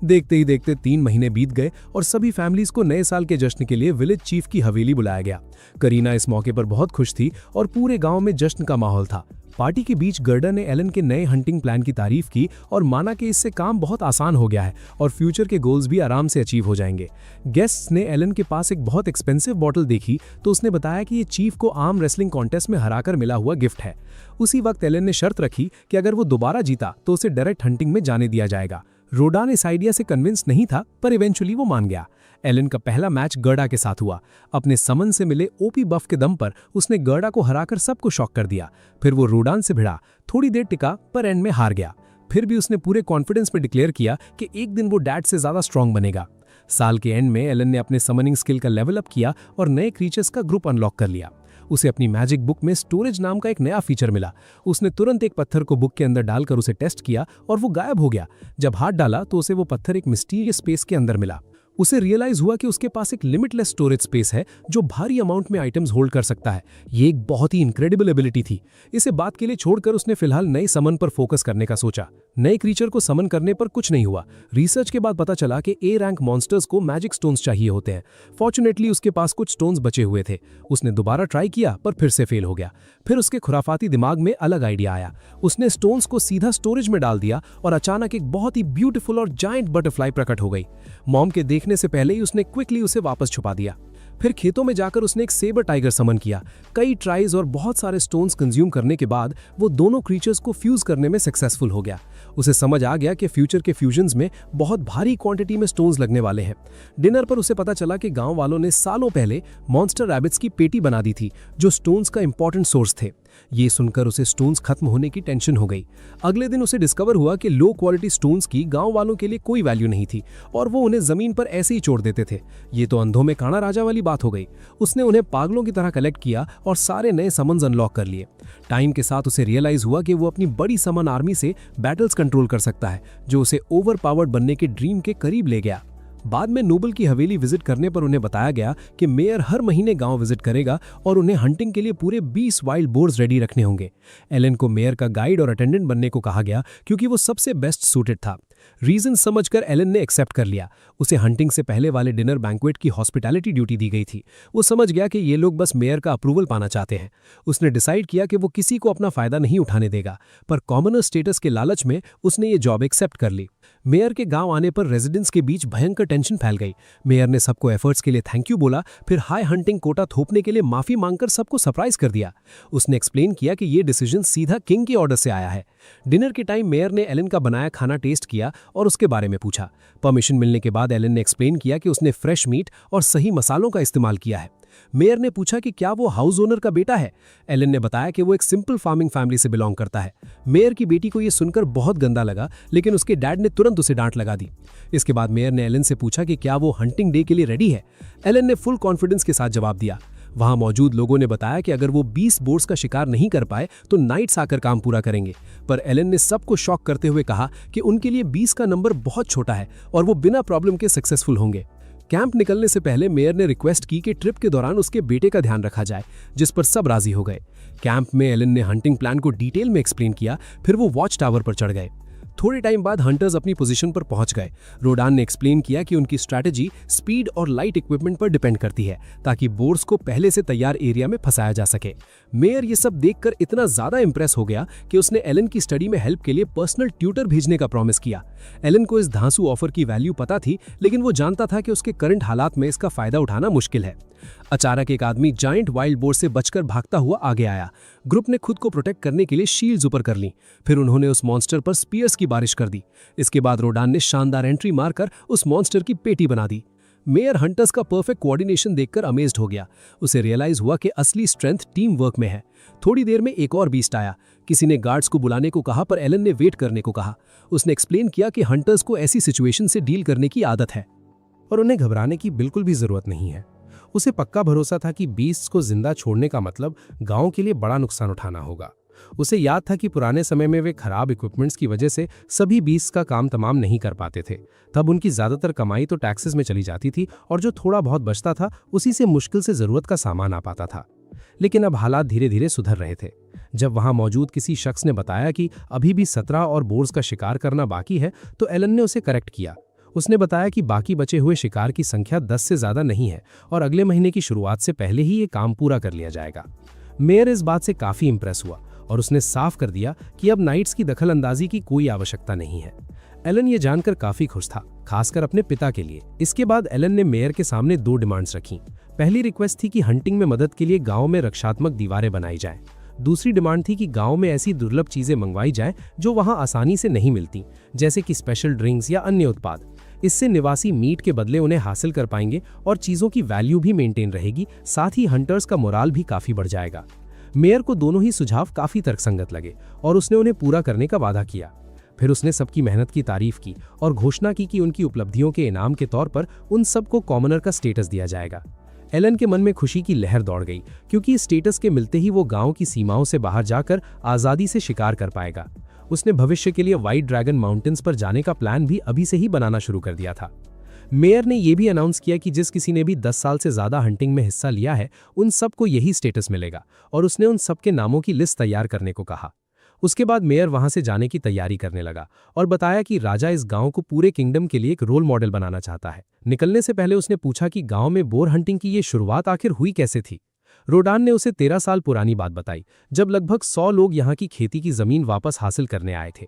[SPEAKER 1] देखते ही देखते 3 महीने बीत गए और सभी फैमिलीज को नए साल के जश्न के लिए विलेज चीफ की हवेली बुलाया गया। करीना इस मौके पर बहुत खुश थी और पूरे गांव में जश्न का माहौल था। पार्टी के बीच गर्डा ने एलन के नए हंटिंग प्लान की तारीफ की और माना कि इससे काम बहुत आसान हो गया है और फ्यूचर के गोल्स भी आराम से अचीव हो जाएंगे। गेस्ट्स ने एलन के पास एक बहुत एक्सपेंसिव बॉटल देखी तो उसने बताया कि ये चीफ को आर्म रेसलिंग कॉन्टेस्ट में हराकर मिला हुआ गिफ्ट है। उसी वक्त एलन ने शर्त रखी कि अगर वो दोबारा जीता तो उसे डायरेक्ट हंटिंग में जाने दिया जाएगा। रोडान इस आइडिया से कन्विंस नहीं था, पर इवेंचुअली वो मान गया। एलन का पहला मैच गर्डा के साथ हुआ। अपने समन से मिले ओपी बफ के दम पर उसने गर्डा को हराकर सबको शॉक कर दिया। फिर वो रोडान से भिड़ा, थोड़ी देर टिका पर एंड में हार गया।
[SPEAKER 2] फिर भी उसने पूरे कॉन्फिडेंस में डिक्लेयर किया कि एक दिन वो डैड से ज़्यादा स्ट्रांग बनेगा। साल के एंड में एलन ने अपने समनिंग स्किल का लेवल अप किया और नए क्रीचर्स का ग्रुप अनलॉक कर लिया। उसे अपनी मैजिक बुक में स्टोरेज नाम का एक नया फीचर मिला। उसने तुरंत एक पत्थर को बुक के अंदर डालकर उसे टेस्ट किया और वो गायब हो गया। जब हाथ डाला तो उसे वो पत्थर एक मिस्टीरियस स्पेस के अंदर मिला। उसे रियलाइज हुआ कि उसके पास एक लिमिटलेस स्टोरेज स्पेस है जो भारी अमाउंट में आइटम्स होल्ड कर सकता है। ये एक बहुत ही इनक्रेडिबल एबिलिटी थी। इसे बात के लिए छोड़कर उसने फिलहाल नए समन पर फोकस करने का सोचा। नए क्रीचर को समन करने पर कुछ नहीं हुआ। रिसर्च के बाद पता चला कि ए रैंक मॉन्स्टर्स को मैजिक स्टोन्स चाहिए होते हैं। फॉर्चुनेटली उसके पास कुछ स्टोन्स बचे हुए थे। उसने दोबारा ट्राई किया पर फिर से फेल हो गया। फिर उसके खुराफाती दिमाग में अलग आइडिया आया। उसने स्टोन्स को सीधा स्टोरेज में डाल दिया और अचानक एक बहुत ही ब्यूटीफुल और जायंट बटरफ्लाई प्रकट हो गई। मॉम के देखने से पहले ही उसने क्विकली उसे वापस छुपा दिया। फिर खेतों में जाकर उसने एक सेबर टाइगर समन किया। कई ट्राइज और बहुत सारे स्टोन्स कंज्यूम करने के बाद वो दोनों क्रीचर्स को फ्यूज करने में सक्सेसफुल हो गया। उसे समझ आ गया कि फ्यूचर के फ्यूजन्स में बहुत भारी क्वांटिटी में स्टोन्स लगने वाले हैं। डिनर पर उसे पता चला कि गांव वालों ने सालों पहले मॉन्स्टर रैबिट्स की पेटी बना दी थी जो स्टोन्स का इंपॉर्टेंट सोर्स थे। ये सुनकर उसे स्टोन्स खत्म होने की टेंशन हो गई। अगले दिन उसे डिस्कवर हुआ कि लो क्वालिटी स्टोन्स की गांव वालों के लिए कोई वैल्यू नहीं थी और वो उन्हें जमीन पर ऐसे ही छोड़ देते थे। ये तो अंधों में काना राजा वाली बात हो गई। उसने उन्हें पागलों की तरह कलेक्ट किया और सारे नए समन्स अनलॉक कर लिए। टाइम के साथ उसे रियलाइज हुआ कि वो अपनी बड़ी समन आर्मी से बैटल्स कंट्रोल कर सकता है, जो उसे ओवर पावर्ड बनने के ड्रीम के करीब ले गया। बाद में नोबल की हवेली विजिट करने पर उन्हें बताया गया कि मेयर हर महीने गांव विजिट करेगा और उन्हें हंटिंग के लिए पूरे 20 वाइल्ड बोर्स रेडी रखने होंगे। एलन को मेयर का गाइड और अटेंडेंट बनने को कहा गया क्योंकि वो सबसे बेस्ट सूटेड था। रीजन समझकर एलन ने एक्सेप्ट कर लिया। उसे हंटिंग से पहले वाले डिनर बैंक्वेट की हॉस्पिटैलिटी ड्यूटी दी गई थी। वो समझ गया कि ये लोग बस मेयर का अप्रूवल पाना चाहते हैं। उसने डिसाइड किया कि वो किसी को अपना फायदा नहीं उठाने देगा, पर कॉमनर स्टेटस के लालच में उसने ये जॉब एक्सेप्ट कर ली। मेयर के गांव आने पर रेजिडेंट्स के बीच भयंकर टेंशन फैल गई। मेयर ने सबको एफर्ट्स के लिए थैंक यू बोला, फिर हाई हंटिंग कोटा थोपने के लिए माफी मांगकर सबको सरप्राइज कर दिया। उसने एक्सप्लेन किया कि ये डिसीजन सीधा किंग के ऑर्डर से आया है। डिनर के टाइम मेयर ने एलन का बनाया खाना टेस्ट किया और उसके बारे में पूछा। परमिशन मिलने के बाद एलन ने एक्सप्लेन किया कि उसने फ्रेश मीट और सही मसालों का इस्तेमाल किया है। मेयर ने पूछा कि क्या वो हाउस ओनर का बेटा है। एलन ने बताया कि वो एक सिंपल फार्मिंग फैमिली से बिलोंग करता है। मेयर की बेटी को यह सुनकर बहुत गंदा लगा, लेकिन उसके डैड ने तुरंत उसे डांट लगा दी। इसके बाद मेयर ने एलन से पूछा कि क्या वो हंटिंग डे के लिए रेडी है। एलन ने फुल कॉन्फिडेंस के साथ जवाब दिया। वहां मौजूद लोगों ने बताया कि अगर वो 20 बोर्ड्स का शिकार नहीं कर पाए तो नाइट्स आकर काम पूरा करेंगे, पर एलन ने सबको शॉक करते हुए कहा कि उनके लिए 20 का नंबर बहुत छोटा है और वो बिना प्रॉब्लम के सक्सेसफुल होंगे। कैंप निकलने से पहले मेयर ने रिक्वेस्ट की कि ट्रिप के दौरान उसके बेटे का ध्यान रखा जाए, जिस पर सब राजी हो गए। कैंप में एलन ने हंटिंग प्लान को डिटेल में एक्सप्लेन किया, फिर वो वॉच टावर पर चढ़ गए। थोड़े टाइम बाद हंटर्स अपनी पोजीशन पर पहुंच गए। रोडान ने एक्सप्लेन किया कि उनकी स्ट्रैटेजी स्पीड और लाइट इक्विपमेंट पर डिपेंड करती है ताकि बोर्ड्स को पहले से तैयार एरिया में फंसाया जा सके। मेयर ये सब देखकर इतना ज्यादा इंप्रेस हो गया कि उसने एलन की स्टडी में हेल्प के लिए पर्सनल ट्यूटर भेजने का प्रॉमिस किया। एलन को इस धांसू ऑफर की वैल्यू पता थी, लेकिन वो जानता था कि उसके करंट हालात में इसका फायदा उठाना मुश्किल है। अचानक एक आदमी जायंट वाइल्ड बोर से बचकर भागता हुआ आगे आया। ग्रुप ने खुद को प्रोटेक्ट करने के लिए शील्ड्स ऊपर कर ली। फिर उन्होंने उस मॉन्स्टर पर स्पीयर्स की बारिश कर दी। इसके बाद रोडान ने शानदार एंट्री मारकर उस मॉन्स्टर की पेटी बना दी। मेयर हंटर्स का परफेक्ट कोऑर्डिनेशन देखकर अमेज्ड हो गया। उसे रियलाइज हुआ कि असली स्ट्रेंथ टीम वर्क में है। थोड़ी देर में एक और बीस्ट आया। किसी ने गार्ड्स को बुलाने को कहा, पर एलन ने वेट करने को कहा। उसने एक्सप्लेन किया कि हंटर्स को ऐसी सिचुएशन से डील करने की आदत है
[SPEAKER 3] और उन्हें घबराने की बिल्कुल भी जरूरत नहीं है। उसे पक्का भरोसा था कि बीस्ट्स को जिंदा छोड़ने का मतलब गांव के लिए बड़ा नुकसान उठाना होगा। उसे याद था कि पुराने समय में वे खराब इक्विपमेंट्स की वजह से सभी बीस्ट्स का काम तमाम नहीं कर पाते थे। तब उनकी ज्यादातर कमाई तो टैक्सेस में चली जाती थी और जो थोड़ा बहुत बचता था उसी से मुश्किल से जरूरत का सामान आ पाता था। लेकिन अब हालात धीरे धीरे सुधर रहे थे। जब वहां मौजूद किसी शख्स ने बताया कि अभी भी 17 और बोर्स का शिकार करना बाकी है, तो एलन ने उसे करेक्ट किया। उसने बताया कि बाकी बचे हुए शिकार की संख्या 10 से ज्यादा नहीं है और अगले महीने की शुरुआत से पहले ही ये काम पूरा कर लिया जाएगा। मेयर इस बात से काफी इंप्रेस हुआ और उसने साफ कर दिया कि अब नाइट्स की दखल अंदाजी की कोई आवश्यकता नहीं है। एलन ये जानकर काफी खुश था, खासकर अपने पिता के लिए। इसके बाद एलन ने मेयर के सामने 2 डिमांड्स रखी। पहली रिक्वेस्ट थी कि हंटिंग में मदद के लिए गांव में रक्षात्मक दीवारें बनाई जाएं। दूसरी डिमांड थी कि गांव में ऐसी दुर्लभ चीजें मंगवाई जाएं जो वहां आसानी से नहीं मिलती, जैसे कि स्पेशल ड्रिंक्स या अन्य उत्पाद। इससे निवासी मीट के बदले उन्हें हासिल कर पाएंगे और चीजों की वैल्यू भी मेंटेन रहेगी, साथ ही हंटर्स का मोराल भी काफी बढ़ जाएगा। मेयर को दोनों ही सुझाव काफी तर्कसंगत लगे और उसने उन्हें पूरा करने का वादा किया।
[SPEAKER 2] फिर उसने सबकी मेहनत की तारीफ की और घोषणा की कि उनकी उपलब्धियों के इनाम के तौर पर उन सबको कॉमनर का स्टेटस दिया जाएगा। एलन के मन में खुशी की लहर दौड़ गई, क्योंकि इस स्टेटस के मिलते ही वो गांव की सीमाओं से बाहर जाकर आज़ादी से शिकार कर पाएगा। उसने भविष्य के लिए व्हाइट ड्रैगन माउंटेन्स पर जाने का प्लान भी अभी से ही बनाना शुरू कर दिया था। मेयर ने यह भी अनाउंस किया कि जिस किसी ने भी 10 साल से ज़्यादा हंटिंग में हिस्सा लिया है, उन सबको यही स्टेटस मिलेगा, और उसने उन सबके नामों की लिस्ट तैयार करने को कहा। उसके बाद मेयर वहां से जाने की तैयारी करने लगा और बताया कि राजा इस गांव को पूरे किंगडम के लिए एक रोल मॉडल बनाना चाहता है। निकलने से पहले उसने पूछा कि गांव में बोर हंटिंग की ये शुरुआत आखिर हुई कैसे थी। रोडान ने उसे 13 साल पुरानी बात बताई, जब लगभग 100 लोग यहाँ की खेती की जमीन वापस हासिल करने आए थे।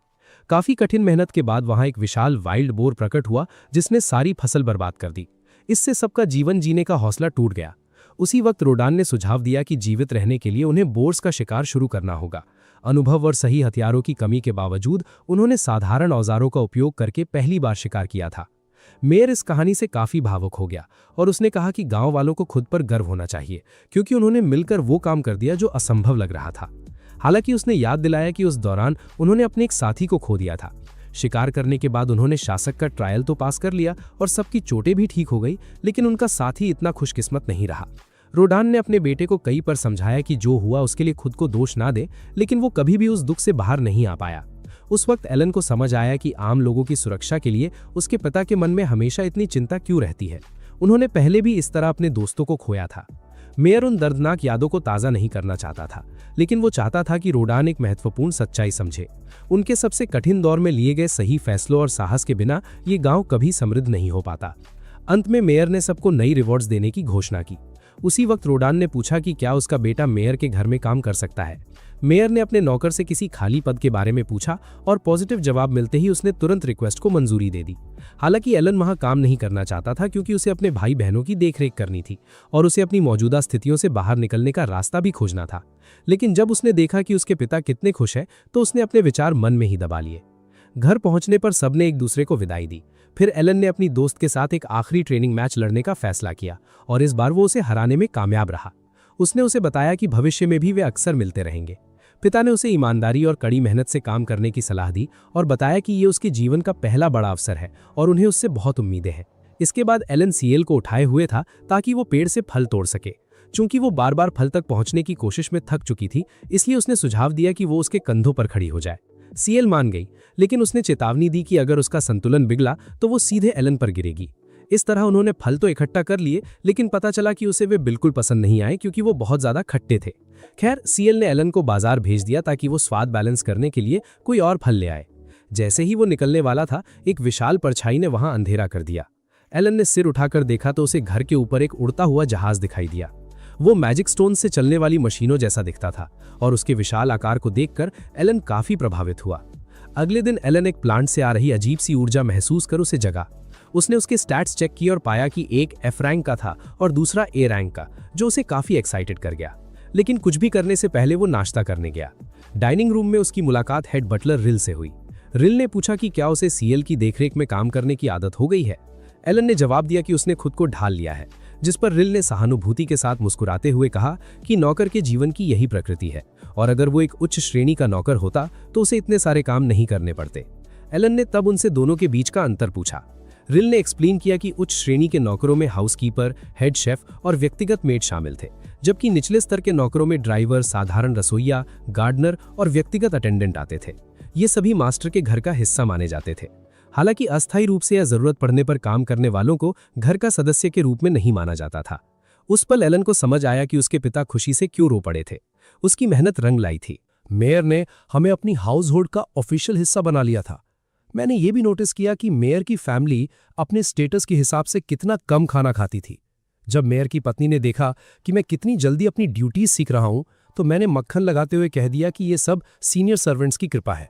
[SPEAKER 2] काफी कठिन मेहनत के बाद वहां एक विशाल वाइल्ड बोर प्रकट हुआ, जिसने सारी फसल बर्बाद कर दी। इससे सबका जीवन जीने का हौसला टूट गया। उसी वक्त रोडान ने सुझाव दिया कि जीवित रहने के लिए उन्हें बोर्स का शिकार शुरू करना होगा। अनुभव और सही हथियारों की कमी के बावजूद उन्होंने साधारण औजारों का उपयोग करके पहली बार शिकार किया था। मेयर इस कहानी से काफी भावुक हो गया और उसने कहा कि गांव वालों को खुद पर गर्व होना चाहिए, क्योंकि उन्होंने मिलकर वो काम कर दिया जो असंभव लग रहा था। हालांकि उसने याद दिलाया कि उस दौरान उन्होंने अपने एक साथी को खो दिया था। शिकार करने के बाद उन्होंने शासक का ट्रायल तो पास कर लिया और सबकी चोटें भी ठीक हो गई, लेकिन उनका साथी इतना खुशकिस्मत नहीं रहा। रोडान ने अपने बेटे को कई बार समझाया कि जो हुआ उसके लिए खुद को दोष ना दे, लेकिन वो कभी भी उस दुख से बाहर नहीं आ पाया। उस वक्त एलन को समझ आया कि आम लोगों की सुरक्षा के लिए उसके पिता के मन में हमेशा इतनी चिंता क्यों रहती है। उन्होंने पहले भी इस तरह अपने दोस्तों को खोया था। मेयर उन दर्दनाक यादों को ताज़ा नहीं करना चाहता था, लेकिन वो चाहता था कि रोडान एक महत्वपूर्ण सच्चाई समझे। उनके सबसे कठिन दौर में लिए गए सही फैसलों और साहस के बिना ये गांव कभी समृद्ध नहीं हो पाता। अंत में मेयर ने सबको नई रिवॉर्ड्स देने की घोषणा की। उसी वक्त रोडान ने पूछा कि क्या उसका बेटा मेयर के घर में काम कर सकता है। मेयर ने अपने नौकर से किसी खाली पद के बारे में पूछा और पॉजिटिव जवाब मिलते ही उसने तुरंत रिक्वेस्ट को मंजूरी दे दी। हालांकि एलन वहां काम नहीं करना चाहता था, क्योंकि उसे अपने भाई बहनों की देखरेख करनी थी और उसे अपनी मौजूदा स्थितियों से बाहर निकलने का रास्ता भी खोजना था। लेकिन जब उसने देखा कि उसके पिता कितने खुश हैं, तो उसने अपने विचार मन में ही दबा लिए। घर पहुंचने पर सबने एक दूसरे को विदाई दी। फिर एलन ने अपनी दोस्त के साथ एक आखिरी ट्रेनिंग मैच लड़ने का फैसला किया और इस बार वो उसे हराने में कामयाब रहा। उसने उसे बताया कि भविष्य में भी वे अक्सर मिलते रहेंगे। पिता ने उसे ईमानदारी और कड़ी मेहनत से काम करने की सलाह दी और बताया कि ये उसके जीवन का पहला बड़ा अवसर है और उन्हें उससे बहुत उम्मीदें हैं। इसके बाद एलन सीएल को उठाए हुए था ताकि वो पेड़ से फल तोड़ सके। चूंकि वो बार बार फल तक पहुंचने की कोशिश में थक चुकी थी, इसलिए उसने सुझाव दिया कि वो उसके कंधों पर खड़ी हो जाए। सीएल मान गई, लेकिन उसने चेतावनी दी कि अगर उसका संतुलन बिगड़ा तो वो सीधे एलन पर गिरेगी। इस तरह उन्होंने फल तो इकट्ठा कर लिए, लेकिन पता चला कि उसे वे बिल्कुल पसंद नहीं आए, क्योंकि वो बहुत ज्यादा खट्टे थे। खैर, सीएल ने एलन को बाजार भेज दिया ताकि वो स्वाद बैलेंस करने के लिए कोई और फल ले आए। जैसे ही वो निकलने वाला था, एक विशाल परछाई ने वहां अंधेरा कर दिया। एलन ने सिर उठाकर देखा तो उसे घर के ऊपर एक उड़ता हुआ जहाज दिखाई दिया। वो मैजिक स्टोन से चलने वाली मशीनों जैसा दिखता था और उसके विशाल आकार को देखकर एलन काफी प्रभावित हुआ। अगले दिन एलन एक प्लांट से आ रही अजीब सी ऊर्जा महसूस कर उसे जगा। उसने उसके स्टैट्स चेक किए और पाया कि एक एफ रैंक का था और दूसरा ए रैंक का, जो उसे काफी एक्साइटेड कर गया। लेकिन कुछ भी करने से पहले वो नाश्ता करने गया। डाइनिंग रूम में उसकी मुलाकात हेड बटलर रिल से हुई। रिल ने पूछा कि क्या उसे सीएल की देखरेख में काम करने की आदत हो गई है। एलन ने जवाब दिया कि उसने खुद को ढाल लिया है, जिस पर रिल ने सहानुभूति के साथ मुस्कुराते हुए कहा कि नौकर के जीवन की यही प्रकृति है और अगर वो एक उच्च श्रेणी का नौकर होता तो उसे इतने सारे काम नहीं करने पड़ते। एलन ने तब उनसे दोनों के बीच का अंतर पूछा। रिल ने एक्सप्लेन किया कि उच्च श्रेणी के नौकरों में हाउसकीपर, हेड शेफ और व्यक्तिगत मेड शामिल थे, जबकि निचले स्तर के नौकरों में ड्राइवर, साधारण रसोइया, गार्डनर और व्यक्तिगत अटेंडेंट आते थे। ये सभी मास्टर के घर का हिस्सा माने जाते थे। हालांकि अस्थायी रूप से या जरूरत पड़ने पर काम करने वालों को घर का सदस्य के रूप में नहीं माना जाता था। उस पल एलन को समझ आया कि उसके पिता खुशी से क्यों रो पड़े थे। उसकी मेहनत रंग लाई थी।
[SPEAKER 1] मेयर ने हमें अपनी हाउस होल्ड का ऑफिशियल हिस्सा बना लिया था। मैंने ये भी नोटिस किया कि मेयर की फैमिली अपने स्टेटस के हिसाब से कितना कम खाना खाती थी। जब मेयर की पत्नी ने देखा कि मैं कितनी जल्दी अपनी ड्यूटीज सीख रहा हूं, तो मैंने मक्खन लगाते हुए कह दिया कि ये सब सीनियर सर्वेंट्स की कृपा है।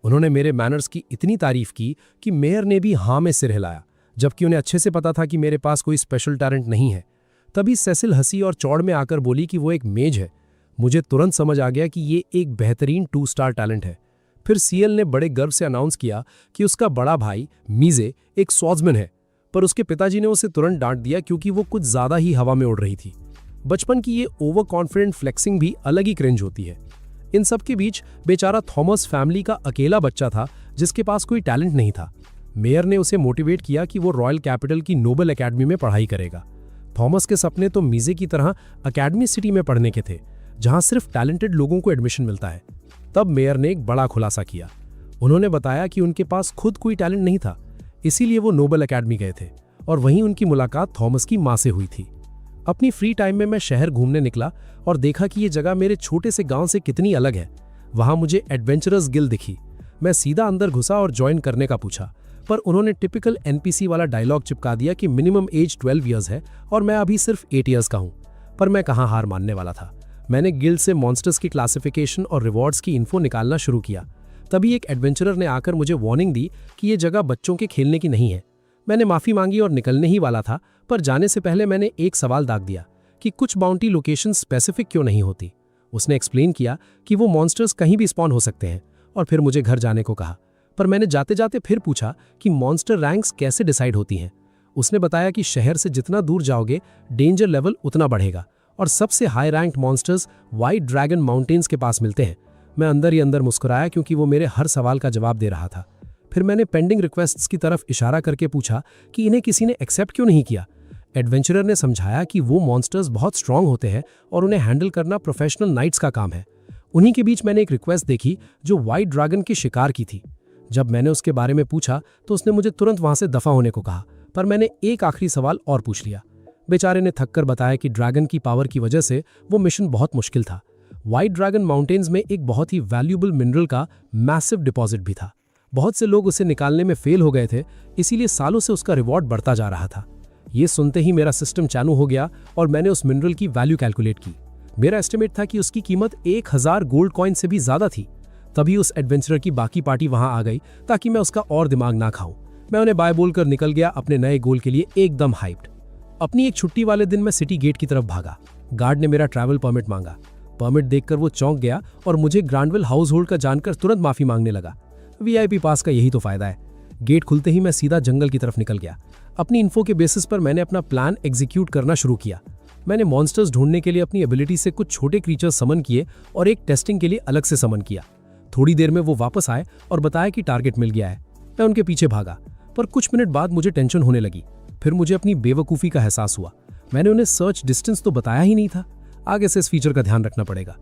[SPEAKER 1] उन्होंने मेरे मैनर्स की इतनी तारीफ की कि मेयर ने भी हाँ में सिर हिलाया, जबकि उन्हें अच्छे से पता था कि मेरे पास कोई स्पेशल टैलेंट नहीं है। तभी सेसिल हंसी और चौड़ में आकर बोली कि वो एक मेज है। मुझे तुरंत समझ आ गया कि ये एक बेहतरीन 2 स्टार टैलेंट है। फिर सीएल ने बड़े गर्व से अनाउंस किया कि उसका बड़ा भाई मीजे एक स्वॉर्ड्समैन है, पर उसके पिताजी ने उसे तुरंत डांट दिया क्योंकि वो कुछ ज्यादा ही हवा में उड़ रही थी। बचपन की ये ओवर कॉन्फिडेंट फ्लेक्सिंग भी अलग ही क्रिंज होती है। इन सब के बीच बेचारा थॉमस फैमिली का अकेला बच्चा था
[SPEAKER 2] जिसके पास कोई टैलेंट नहीं था। मेयर ने उसे मोटिवेट किया कि वो रॉयल कैपिटल की नोबल एकेडमी में पढ़ाई करेगा। थॉमस के सपने तो मीजे की तरह अकेडमी सिटी में पढ़ने के थे, जहां सिर्फ टैलेंटेड लोगों को एडमिशन मिलता है। तब मेयर ने एक बड़ा खुलासा किया। उन्होंने बताया कि उनके पास खुद कोई टैलेंट नहीं था, इसीलिए वो नोबल एकेडमी गए थे और वहीं उनकी मुलाकात थॉमस की मां से हुई थी। अपनी फ्री टाइम में मैं शहर घूमने निकला और देखा कि ये जगह मेरे छोटे से गांव से कितनी अलग है। वहां मुझे एडवेंचरस गिल्ड दिखी। मैं सीधा अंदर घुसा और ज्वाइन करने का पूछा, पर उन्होंने टिपिकल एनपीसी वाला डायलॉग चिपका दिया कि मिनिमम एज 12 इयर्स है और मैं अभी सिर्फ 8 इयर्स का हूं। पर मैं कहां हार मानने वाला था। मैंने गिल्ड से मॉन्स्टर्स की क्लासिफिकेशन और रिवॉर्ड्स की इन्फो निकालना शुरू किया। तभी एक एडवेंचरर ने आकर मुझे वार्निंग दी कि ये जगह बच्चों के खेलने की नहीं है। मैंने माफी मांगी और निकलने ही वाला था, पर जाने से पहले मैंने एक सवाल दाग दिया कि कुछ बाउंटी लोकेशन स्पेसिफिक क्यों नहीं होती। उसने एक्सप्लेन किया कि वो मॉन्स्टर्स कहीं भी स्पॉन हो सकते हैं और फिर मुझे घर जाने को कहा। पर मैंने जाते जाते फिर पूछा कि मॉन्स्टर रैंक्स कैसे डिसाइड होती हैं। उसने बताया कि शहर से जितना दूर जाओगे डेंजर लेवल उतना बढ़ेगा और सबसे high ranked monsters white dragon mountains के पास मिलते हैं। मैं अंदर ही अंदर मुस्कुराया क्योंकि वो मेरे हर सवाल का जवाब दे रहा था। फिर मैंने पेंडिंग रिक्वेस्ट्स की तरफ इशारा करके पूछा कि इन्हें किसी ने एक्सेप्ट क्यों नहीं किया। एडवेंचरर ने समझाया कि वो मॉन्स्टर्स बहुत स्ट्रांग होते हैं और उन्हें हैंडल करना प्रोफेशनल नाइट्स का काम है। उन्हीं के बीच मैंने एक रिक्वेस्ट देखी जो व्हाइट ड्रैगन के शिकार की थी। जब मैंने उसके बारे में पूछा तो उसने मुझे तुरंत वहां से दफा होने को कहा, पर मैंने एक आखिरी सवाल और पूछ लिया। बेचारे ने थककर बताया कि ड्रैगन की पावर की वजह से वो मिशन बहुत मुश्किल था। व्हाइट ड्रैगन माउंटेन्स में एक बहुत ही वैल्यूएबल मिनरल का मैसिव डिपॉजिट भी था। बहुत से लोग उसे निकालने में फेल हो गए थे, इसीलिए सालों से उसका रिवॉर्ड बढ़ता जा रहा था। ये सुनते ही मेरा सिस्टम चालू हो गया और मैंने उस मिनरल की वैल्यू कैलकुलेट की। मेरा एस्टिमेट था कि उसकी कीमत 1000 गोल्ड कॉइन से भी ज्यादा थी। तभी उस एडवेंचरर की बाकी पार्टी वहां आ गई ताकि मैं उसका और दिमाग ना खाऊं। मैं उन्हें बाय बोलकर निकल गया अपने नए गोल के लिए एकदम हाइप्ड। अपनी एक छुट्टी वाले दिन मैं सिटी गेट की तरफ भागा। गार्ड ने मेरा ट्रैवल परमिट मांगा। परमिट देखकर वो चौंक गया और मुझे ग्रांडविल हाउस होल्ड का जानकर तुरंत माफी मांगने लगा। वीआईपी पास का यही तो फायदा है। गेट खुलते ही मैं सीधा जंगल की तरफ निकल गया। अपनी इन्फो के बेसिस पर मैंने अपना प्लान एग्जीक्यूट करना शुरू किया। मैंने मॉन्स्टर्स ढूंढने के लिए अपनी एबिलिटी से कुछ छोटे क्रीचर्स समन किए और एक टेस्टिंग के लिए अलग से समन किया। थोड़ी देर में वो वापस आए और बताया कि टारगेट मिल गया है। मैं उनके पीछे भागा, पर कुछ मिनट बाद मुझे टेंशन होने लगी। फिर मुझे अपनी बेवकूफ़ी का एहसास हुआ। मैंने उन्हें सर्च डिस्टेंस तो बताया ही नहीं था। आगे से इस फीचर का ध्यान रखना पड़ेगा।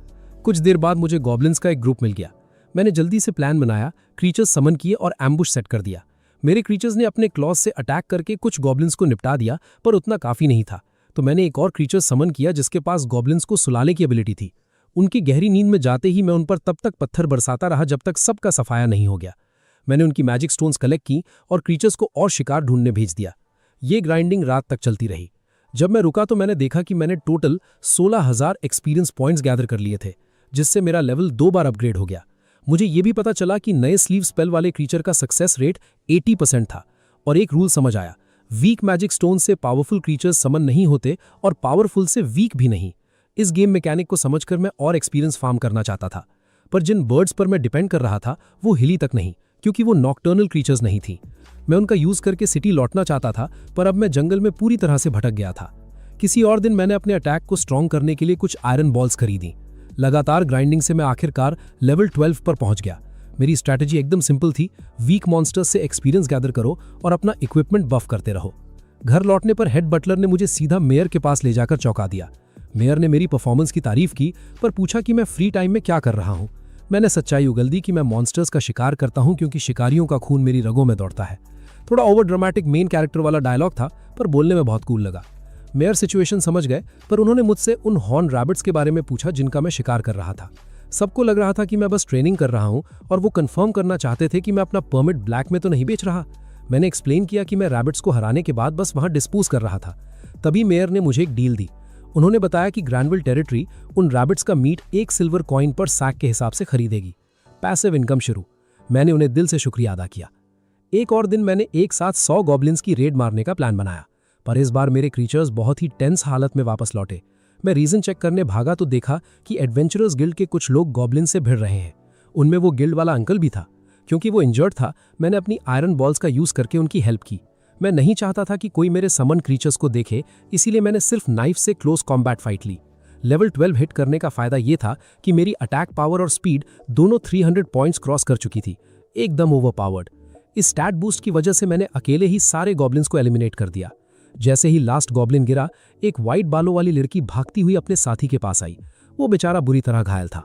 [SPEAKER 2] कुछ देर बाद मुझे गॉब्लिन्स का एक ग्रुप मिल गया। मैंने जल्दी से प्लान बनाया, क्रीचर्स समन किए और एम्बुश सेट कर दिया। मेरे क्रीचर्स ने अपने क्लॉज से अटैक करके कुछ गॉब्लिन्स को निपटा दिया, पर उतना काफी नहीं था। तो मैंने एक और क्रीचर समन किया जिसके पास गॉब्लिन्स को सुलाने की एबिलिटी थी। उनकी गहरी नींद में जाते ही मैं उन पर तब तक पत्थर बरसाता रहा जब तक सबका सफाया नहीं हो गया। मैंने उनकी मैजिक स्टोन्स कलेक्ट की और क्रीचर्स को और शिकार ढूंढने भेज दिया। ये ग्राइंडिंग रात तक चलती रही। जब मैं रुका तो मैंने देखा कि मैंने टोटल 16,000 एक्सपीरियंस पॉइंट्स गैदर कर लिए थे, जिससे मेरा लेवल 2 बार अपग्रेड हो गया। मुझे ये भी पता चला कि नए स्लीव स्पेल वाले क्रीचर का सक्सेस रेट 80% था और एक रूल समझ आया, वीक मैजिक स्टोन से पावरफुल क्रीचर्स समन नहीं होते और पावरफुल से वीक भी नहीं। इस गेम मैकेनिक को समझकर मैं और एक्सपीरियंस फार्म करना चाहता था, पर जिन बर्ड्स पर मैं डिपेंड कर रहा था वो हिली तक नहीं, क्योंकि वो नॉकटर्नल क्रीचर्स नहीं थी। मैं उनका यूज करके सिटी लौटना चाहता था, पर अब मैं जंगल में पूरी तरह से भटक गया था। किसी और दिन मैंने अपने अटैक को स्ट्रॉन्ग करने के लिए कुछ आयरन बॉल्स खरीदी। लगातार ग्राइंडिंग से मैं आखिरकार लेवल 12 पर पहुंच गया। मेरी स्ट्रैटेजी एकदम सिंपल थी, वीक मॉन्स्टर्स से एक्सपीरियंस गैदर करो और अपना इक्विपमेंट बफ करते रहो। घर लौटने पर हेड बटलर ने मुझे सीधा मेयर के पास ले जाकर चौंका दिया। मेयर ने मेरी परफॉर्मेंस की तारीफ की, पर पूछा कि मैं फ्री टाइम में क्या कर रहा हूं। मैंने सच्चाई उगल दी कि मैं मॉन्स्टर्स का शिकार करता हूं क्योंकि शिकारियों का खून मेरी रगों में दौड़ता है। थोड़ा ओवर ड्रामेटिक मेन कैरेक्टर वाला डायलॉग था, पर बोलने में बहुत कूल लगा। मेयर सिचुएशन समझ गए, पर उन्होंने मुझसे उन हॉर्न रैबिट्स के बारे में पूछा जिनका मैं शिकार कर रहा था। सबको लग रहा था कि मैं बस ट्रेनिंग कर रहा हूं और वो कंफर्म करना चाहते थे कि मैं अपना परमिट ब्लैक में तो नहीं बेच रहा। मैंने एक्सप्लेन किया कि मैं रैबिट्स को हराने के बाद बस वहां डिस्पोज कर रहा था। तभी मेयर ने मुझे एक डील दी। उन्होंने बताया कि ग्रैंडविल टेरिटरी उन रैबिट्स का मीट 1 सिल्वर कॉइन पर सैक के हिसाब से खरीदेगी। पैसिव इनकम शुरू। मैंने उन्हें दिल से शुक्रिया अदा किया। एक और दिन मैंने एक साथ 100 गॉब्लिन्स की रेड मारने का प्लान बनाया, पर इस बार मेरे क्रीचर्स बहुत ही टेंस हालत में वापस लौटे। मैं रीजन चेक करने भागा तो देखा कि एडवेंचरर्स गिल्ड के कुछ लोग गॉब्लिन से भिड़ रहे हैं। उनमें वो गिल्ड वाला अंकल भी था। क्योंकि वो इंजर्ड था, मैंने अपनी आयरन बॉल्स का यूज करके उनकी हेल्प की। मैं नहीं चाहता था कि कोई मेरे समन क्रीचर्स को देखे, इसीलिए मैंने सिर्फ नाइफ से क्लोज कॉम्बैट फाइट ली। लेवल 12 हिट करने का फायदा ये था कि मेरी अटैक पावर और स्पीड दोनों 300 पॉइंट्स क्रॉस कर चुकी थी। एकदम ओवरपावर्ड। इस स्टैट बूस्ट की वजह से मैंने अकेले ही सारे गॉब्लिन्स को एलिमिनेट कर दिया। जैसे ही लास्ट गॉब्लिन गिरा, एक वाइट बालों वाली लड़की भागती हुई अपने साथी के पास आई। वो बेचारा बुरी तरह घायल था।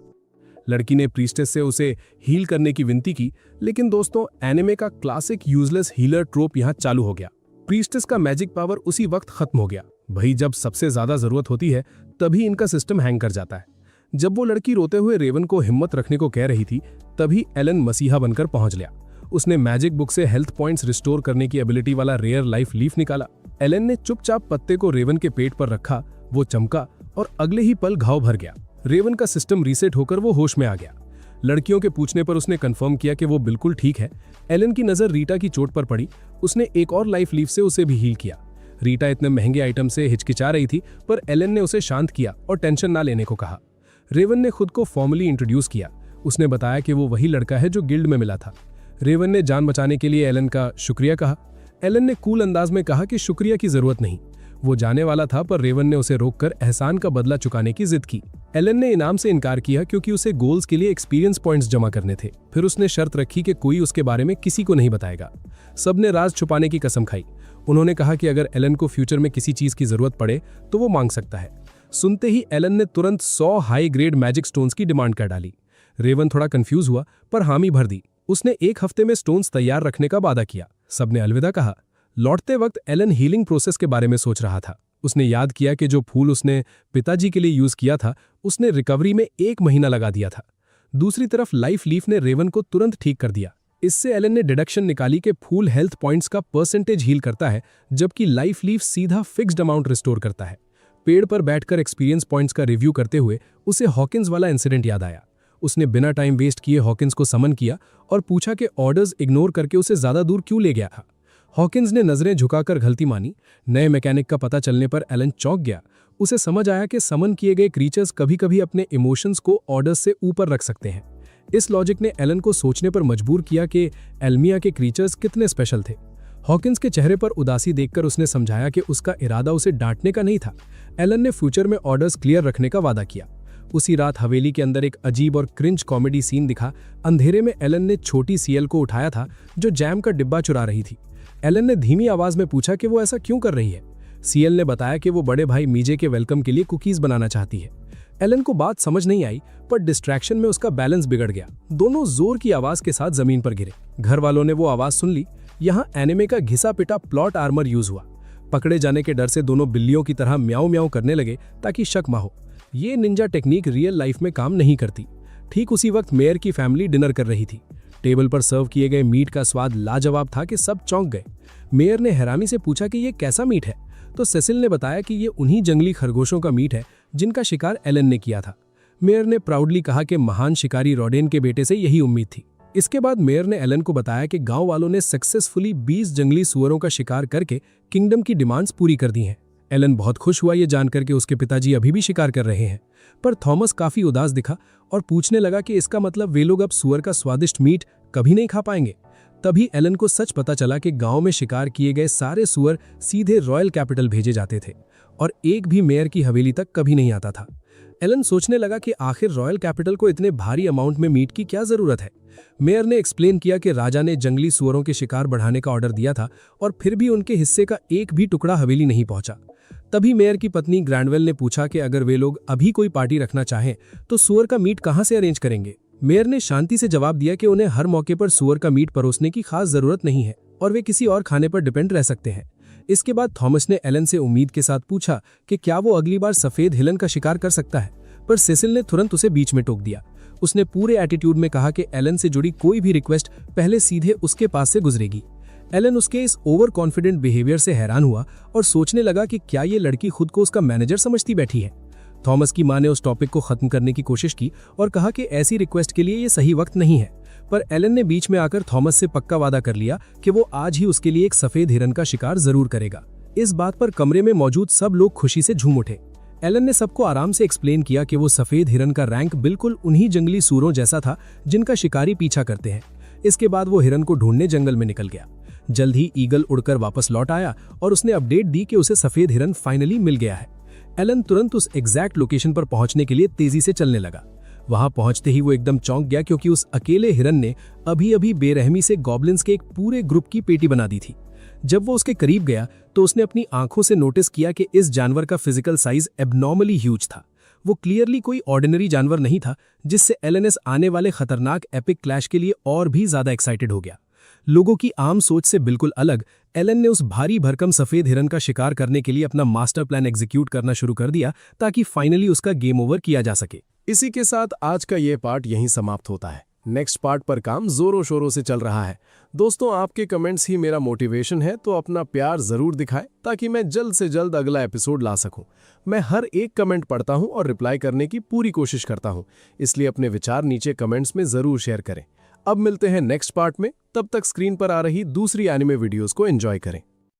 [SPEAKER 1] लड़की ने प्रीस्टेस से उसे हील करने की विनती की, लेकिन दोस्तों एनिमे का क्लासिक यूजलेस हीलर ट्रोप यहाँ चालू हो गया। प्रीस्टेस का मैजिक पावर उसी वक्त खत्म हो गया। भाई जब सबसे ज्यादा जरूरत होती है तभी इनका सिस्टम हैंग कर जाता है। जब वो लड़की रोते हुए रेवन को हिम्मत रखने को कह रही थी, तभी एलन मसीहा बनकर पहुंच गया। उसने मैजिक बुक से हेल्थ पॉइंट्स रिस्टोर करने की एबिलिटी वाला रेयर लाइफ लीफ निकाला। एलन ने चुपचाप पत्ते को रेवन के पेट पर रखा, वो चमका और अगले ही पल घाव भर गया। रेवन का सिस्टम रीसेट होकर वो होश में आ गया। लड़कियों के पूछने पर उसने कंफर्म किया कि वो बिल्कुल ठीक है। एलन की नजर रीटा की चोट पर पड़ी। उसने एक और लाइफ लीफ से उसे भी हील किया। रीटा इतने महंगे आइटम से हिचकिचा रही थी, पर एलन ने उसे शांत किया और टेंशन ना लेने को कहा। रेवन ने खुद को फॉर्मली इंट्रोड्यूस किया। उसने बताया कि वो वही लड़का है जो गिल्ड में मिला था। रेवन ने जान बचाने के लिए एलन का शुक्रिया कहा। एलन ने कूल अंदाज में कहा कि शुक्रिया की जरूरत नहीं। वो जाने वाला था, पर रेवन ने उसे रोककर एहसान का बदला चुकाने की जिद की। एलन ने इनाम से इनकार किया क्योंकि उसे गोल्स के लिए एक्सपीरियंस पॉइंट्स जमा करने थे। फिर उसने शर्त रखी कि कोई उसके बारे में किसी को नहीं बताएगा। सबने राज छुपाने की कसम खाई। उन्होंने कहा कि अगर एलन को फ्यूचर में किसी चीज की जरूरत पड़े तो वो मांग सकता है। सुनते ही एलन ने तुरंत 100 हाई ग्रेड मैजिक स्टोन्स की डिमांड कर डाली। रेवन थोड़ा कंफ्यूज हुआ, पर हामी भर दी। उसने 1 हफ्ते में स्टोन्स तैयार रखने का वादा किया। सबने अलविदा कहा। लौटते वक्त एलन हीलिंग प्रोसेस के बारे में सोच रहा था। उसने याद किया कि जो फूल उसने पिताजी के लिए यूज किया था, उसने रिकवरी में 1 महीना लगा दिया था। दूसरी तरफ लाइफ लीफ ने रेवन को तुरंत ठीक कर दिया। इससे एलन ने डिडक्शन निकाली कि फूल हेल्थ पॉइंट्स का परसेंटेज हील करता है, जबकि लाइफ लीफ सीधा फिक्स्ड अमाउंट रिस्टोर करता है। पेड़ पर बैठकर एक्सपीरियंस पॉइंट्स का रिव्यू करते हुए उसे हॉकिंस वाला इंसिडेंट याद आया। उसने बिना टाइम वेस्ट किए हॉकिंस को समन किया और पूछा कि ऑर्डर्स इग्नोर करके उसे ज्यादा दूर क्यों ले गया था। हॉकिंस ने नजरें झुकाकर गलती मानी। नए मैकेनिक का पता चलने पर एलन चौंक गया। उसे समझ आया कि समन किए गए क्रीचर्स कभी-कभी अपने इमोशंस को ऑर्डर्स से ऊपर रख सकते हैं। इस लॉजिक ने एलन को सोचने पर मजबूर किया कि एल्मिया के क्रीचर्स कितने स्पेशल थे। हॉकिंस के चेहरे पर उदासी देखकर उसने समझाया कि उसका इरादा उसे डांटने का नहीं था। एलन ने फ्यूचर में ऑर्डर्स क्लियर रखने का वादा किया। उसी रात हवेली के अंदर एक अजीब और क्रिंज कॉमेडी सीन दिखा। अंधेरे में एलन ने छोटी सीएल को उठाया था जो जैम का डिब्बा चुरा रही थी। एलन ने धीमी आवाज में पूछा कि वो ऐसा क्यों कर रही है। सीएल ने बताया कि वो बड़े भाई मीजे के वेलकम के लिए कुकीज बनाना चाहती है। एलन को बात समझ नहीं आई, पर डिस्ट्रैक्शन में उसका बैलेंस बिगड़ गया। दोनों जोर की आवाज के साथ जमीन पर गिरे। घर वालों ने वो आवाज सुन ली। यहाँ एनिमे का घिसा पिटा प्लॉट आर्मर यूज हुआ। पकड़े जाने के डर से दोनों बिल्लियों की तरह म्याऊ म्याऊ करने लगे ताकि शक ना हो। ये निंजा टेक्निक रियल लाइफ में काम नहीं करती। ठीक उसी वक्त मेयर की फैमिली डिनर कर रही थी। टेबल पर सर्व किए गए मीट का स्वाद लाजवाब था कि सब चौंक गए। मेयर ने हैरानी से पूछा कि ये कैसा मीट है, तो सेसिल ने बताया कि ये उन्हीं जंगली खरगोशों का मीट है जिनका शिकार एलन ने किया था। मेयर ने प्राउडली कहा कि महान शिकारी रॉडेन के बेटे से यही उम्मीद थी। इसके बाद मेयर ने एलन को बताया कि गांव वालों ने सक्सेसफुली 20 जंगली सुअरों का शिकार करके किंगडम की डिमांड्स पूरी कर दी हैं। एलन बहुत खुश हुआ ये जानकर कि उसके पिताजी अभी भी शिकार कर रहे हैं, पर थॉमस काफी उदास दिखा और पूछने लगा कि इसका मतलब वे लोग अब सुअर का स्वादिष्ट मीट कभी नहीं खा पाएंगे। तभी एलन को सच पता चला कि गांव में शिकार किए गए सारे सुअर सीधे रॉयल कैपिटल भेजे जाते थे और एक भी मेयर की हवेली तक कभी नहीं आता था। एलन सोचने लगा कि आखिर रॉयल कैपिटल को इतने भारी अमाउंट में मीट की क्या जरूरत है। मेयर ने एक्सप्लेन किया कि राजा ने जंगली सुअरों के शिकार बढ़ाने का ऑर्डर दिया था और फिर भी उनके हिस्से का एक भी टुकड़ा हवेली नहीं पहुंचा। तभी मेयर की पत्नी ग्रैंडवेल ने पूछा कि अगर वे लोग अभी कोई पार्टी रखना चाहें तो सुअर का मीट कहां से अरेंज करेंगे। मेयर ने शांति से जवाब दिया कि उन्हें हर मौके पर सुअर का मीट परोसने की खास जरूरत नहीं है और वे किसी और खाने पर डिपेंड रह सकते हैं। इसके बाद थॉमस ने एलन से उम्मीद के साथ पूछा कि क्या वो अगली बार सफेद हिलन का शिकार कर सकता है, पर सेसिल ने तुरंत उसे बीच में टोक दिया। उसने पूरे एटीट्यूड में कहा कि एलन से जुड़ी कोई भी रिक्वेस्ट पहले सीधे उसके पास से गुजरेगी। एलन उसके इस ओवर कॉन्फिडेंट बिहेवियर से हैरान हुआ और सोचने लगा कि क्या ये लड़की खुद को उसका मैनेजर समझती बैठी है। थॉमस की मां ने उस टॉपिक को खत्म करने की कोशिश की और कहा कि ऐसी रिक्वेस्ट के लिए ये सही वक्त नहीं है, पर एलन ने बीच में आकर थॉमस से पक्का वादा कर लिया कि वो आज ही उसके लिए एक सफेद हिरन का शिकार जरूर करेगा। इस बात पर कमरे में मौजूद सब लोग खुशी से झूम उठे। एलन ने सबको आराम से एक्सप्लेन किया कि वो सफेद हिरन का रैंक बिल्कुल उन्हीं जंगली सूरों जैसा था जिनका शिकारी पीछा करते हैं। इसके बाद वो हिरन को ढूंढने जंगल में निकल गया। जल्द ही ईगल उड़कर वापस लौट आया और उसने अपडेट दी कि उसे सफेद हिरन फाइनली मिल गया है। एलन तुरंत उस एग्जैक्ट लोकेशन पर पहुंचने के लिए तेजी से चलने लगा।
[SPEAKER 2] वहां पहुंचते ही वो एकदम चौंक गया क्योंकि उस अकेले हिरन ने अभी अभी बेरहमी से गॉब्लिन्स के एक पूरे ग्रुप की पेटी बना दी थी। जब वो उसके करीब गया तो उसने अपनी आंखों से नोटिस किया कि इस जानवर का फिजिकल साइज एबनॉर्मली ह्यूज था। वो क्लियरली कोई ऑर्डिनरी जानवर नहीं था, जिससे एलएनएस आने वाले खतरनाक एपिक क्लैश के लिए और भी ज्यादा एक्साइटेड हो गया। लोगों की आम सोच से बिल्कुल अलग एलन ने उस भारी भरकम सफेद हिरन का शिकार करने के लिए अपना मास्टर प्लान एग्जीक्यूट करना शुरू कर दिया ताकि फाइनली उसका गेम ओवर किया जा सके।
[SPEAKER 1] इसी के साथ आज का ये पार्ट यहीं समाप्त होता है। नेक्स्ट पार्ट पर काम जोरों शोरों से चल रहा है। दोस्तों, आपके कमेंट्स ही मेरा मोटिवेशन है, तो अपना प्यार जरूर दिखाएं ताकि मैं जल्द से जल्द अगला एपिसोड ला सकूं। मैं हर एक कमेंट पढ़ता हूं और रिप्लाई करने की पूरी कोशिश करता हूं, इसलिए अपने विचार नीचे कमेंट्स में जरूर शेयर करें। अब मिलते हैं नेक्स्ट पार्ट में, तब तक स्क्रीन पर आ रही दूसरी एनिमे वीडियोस को एंजॉय करें।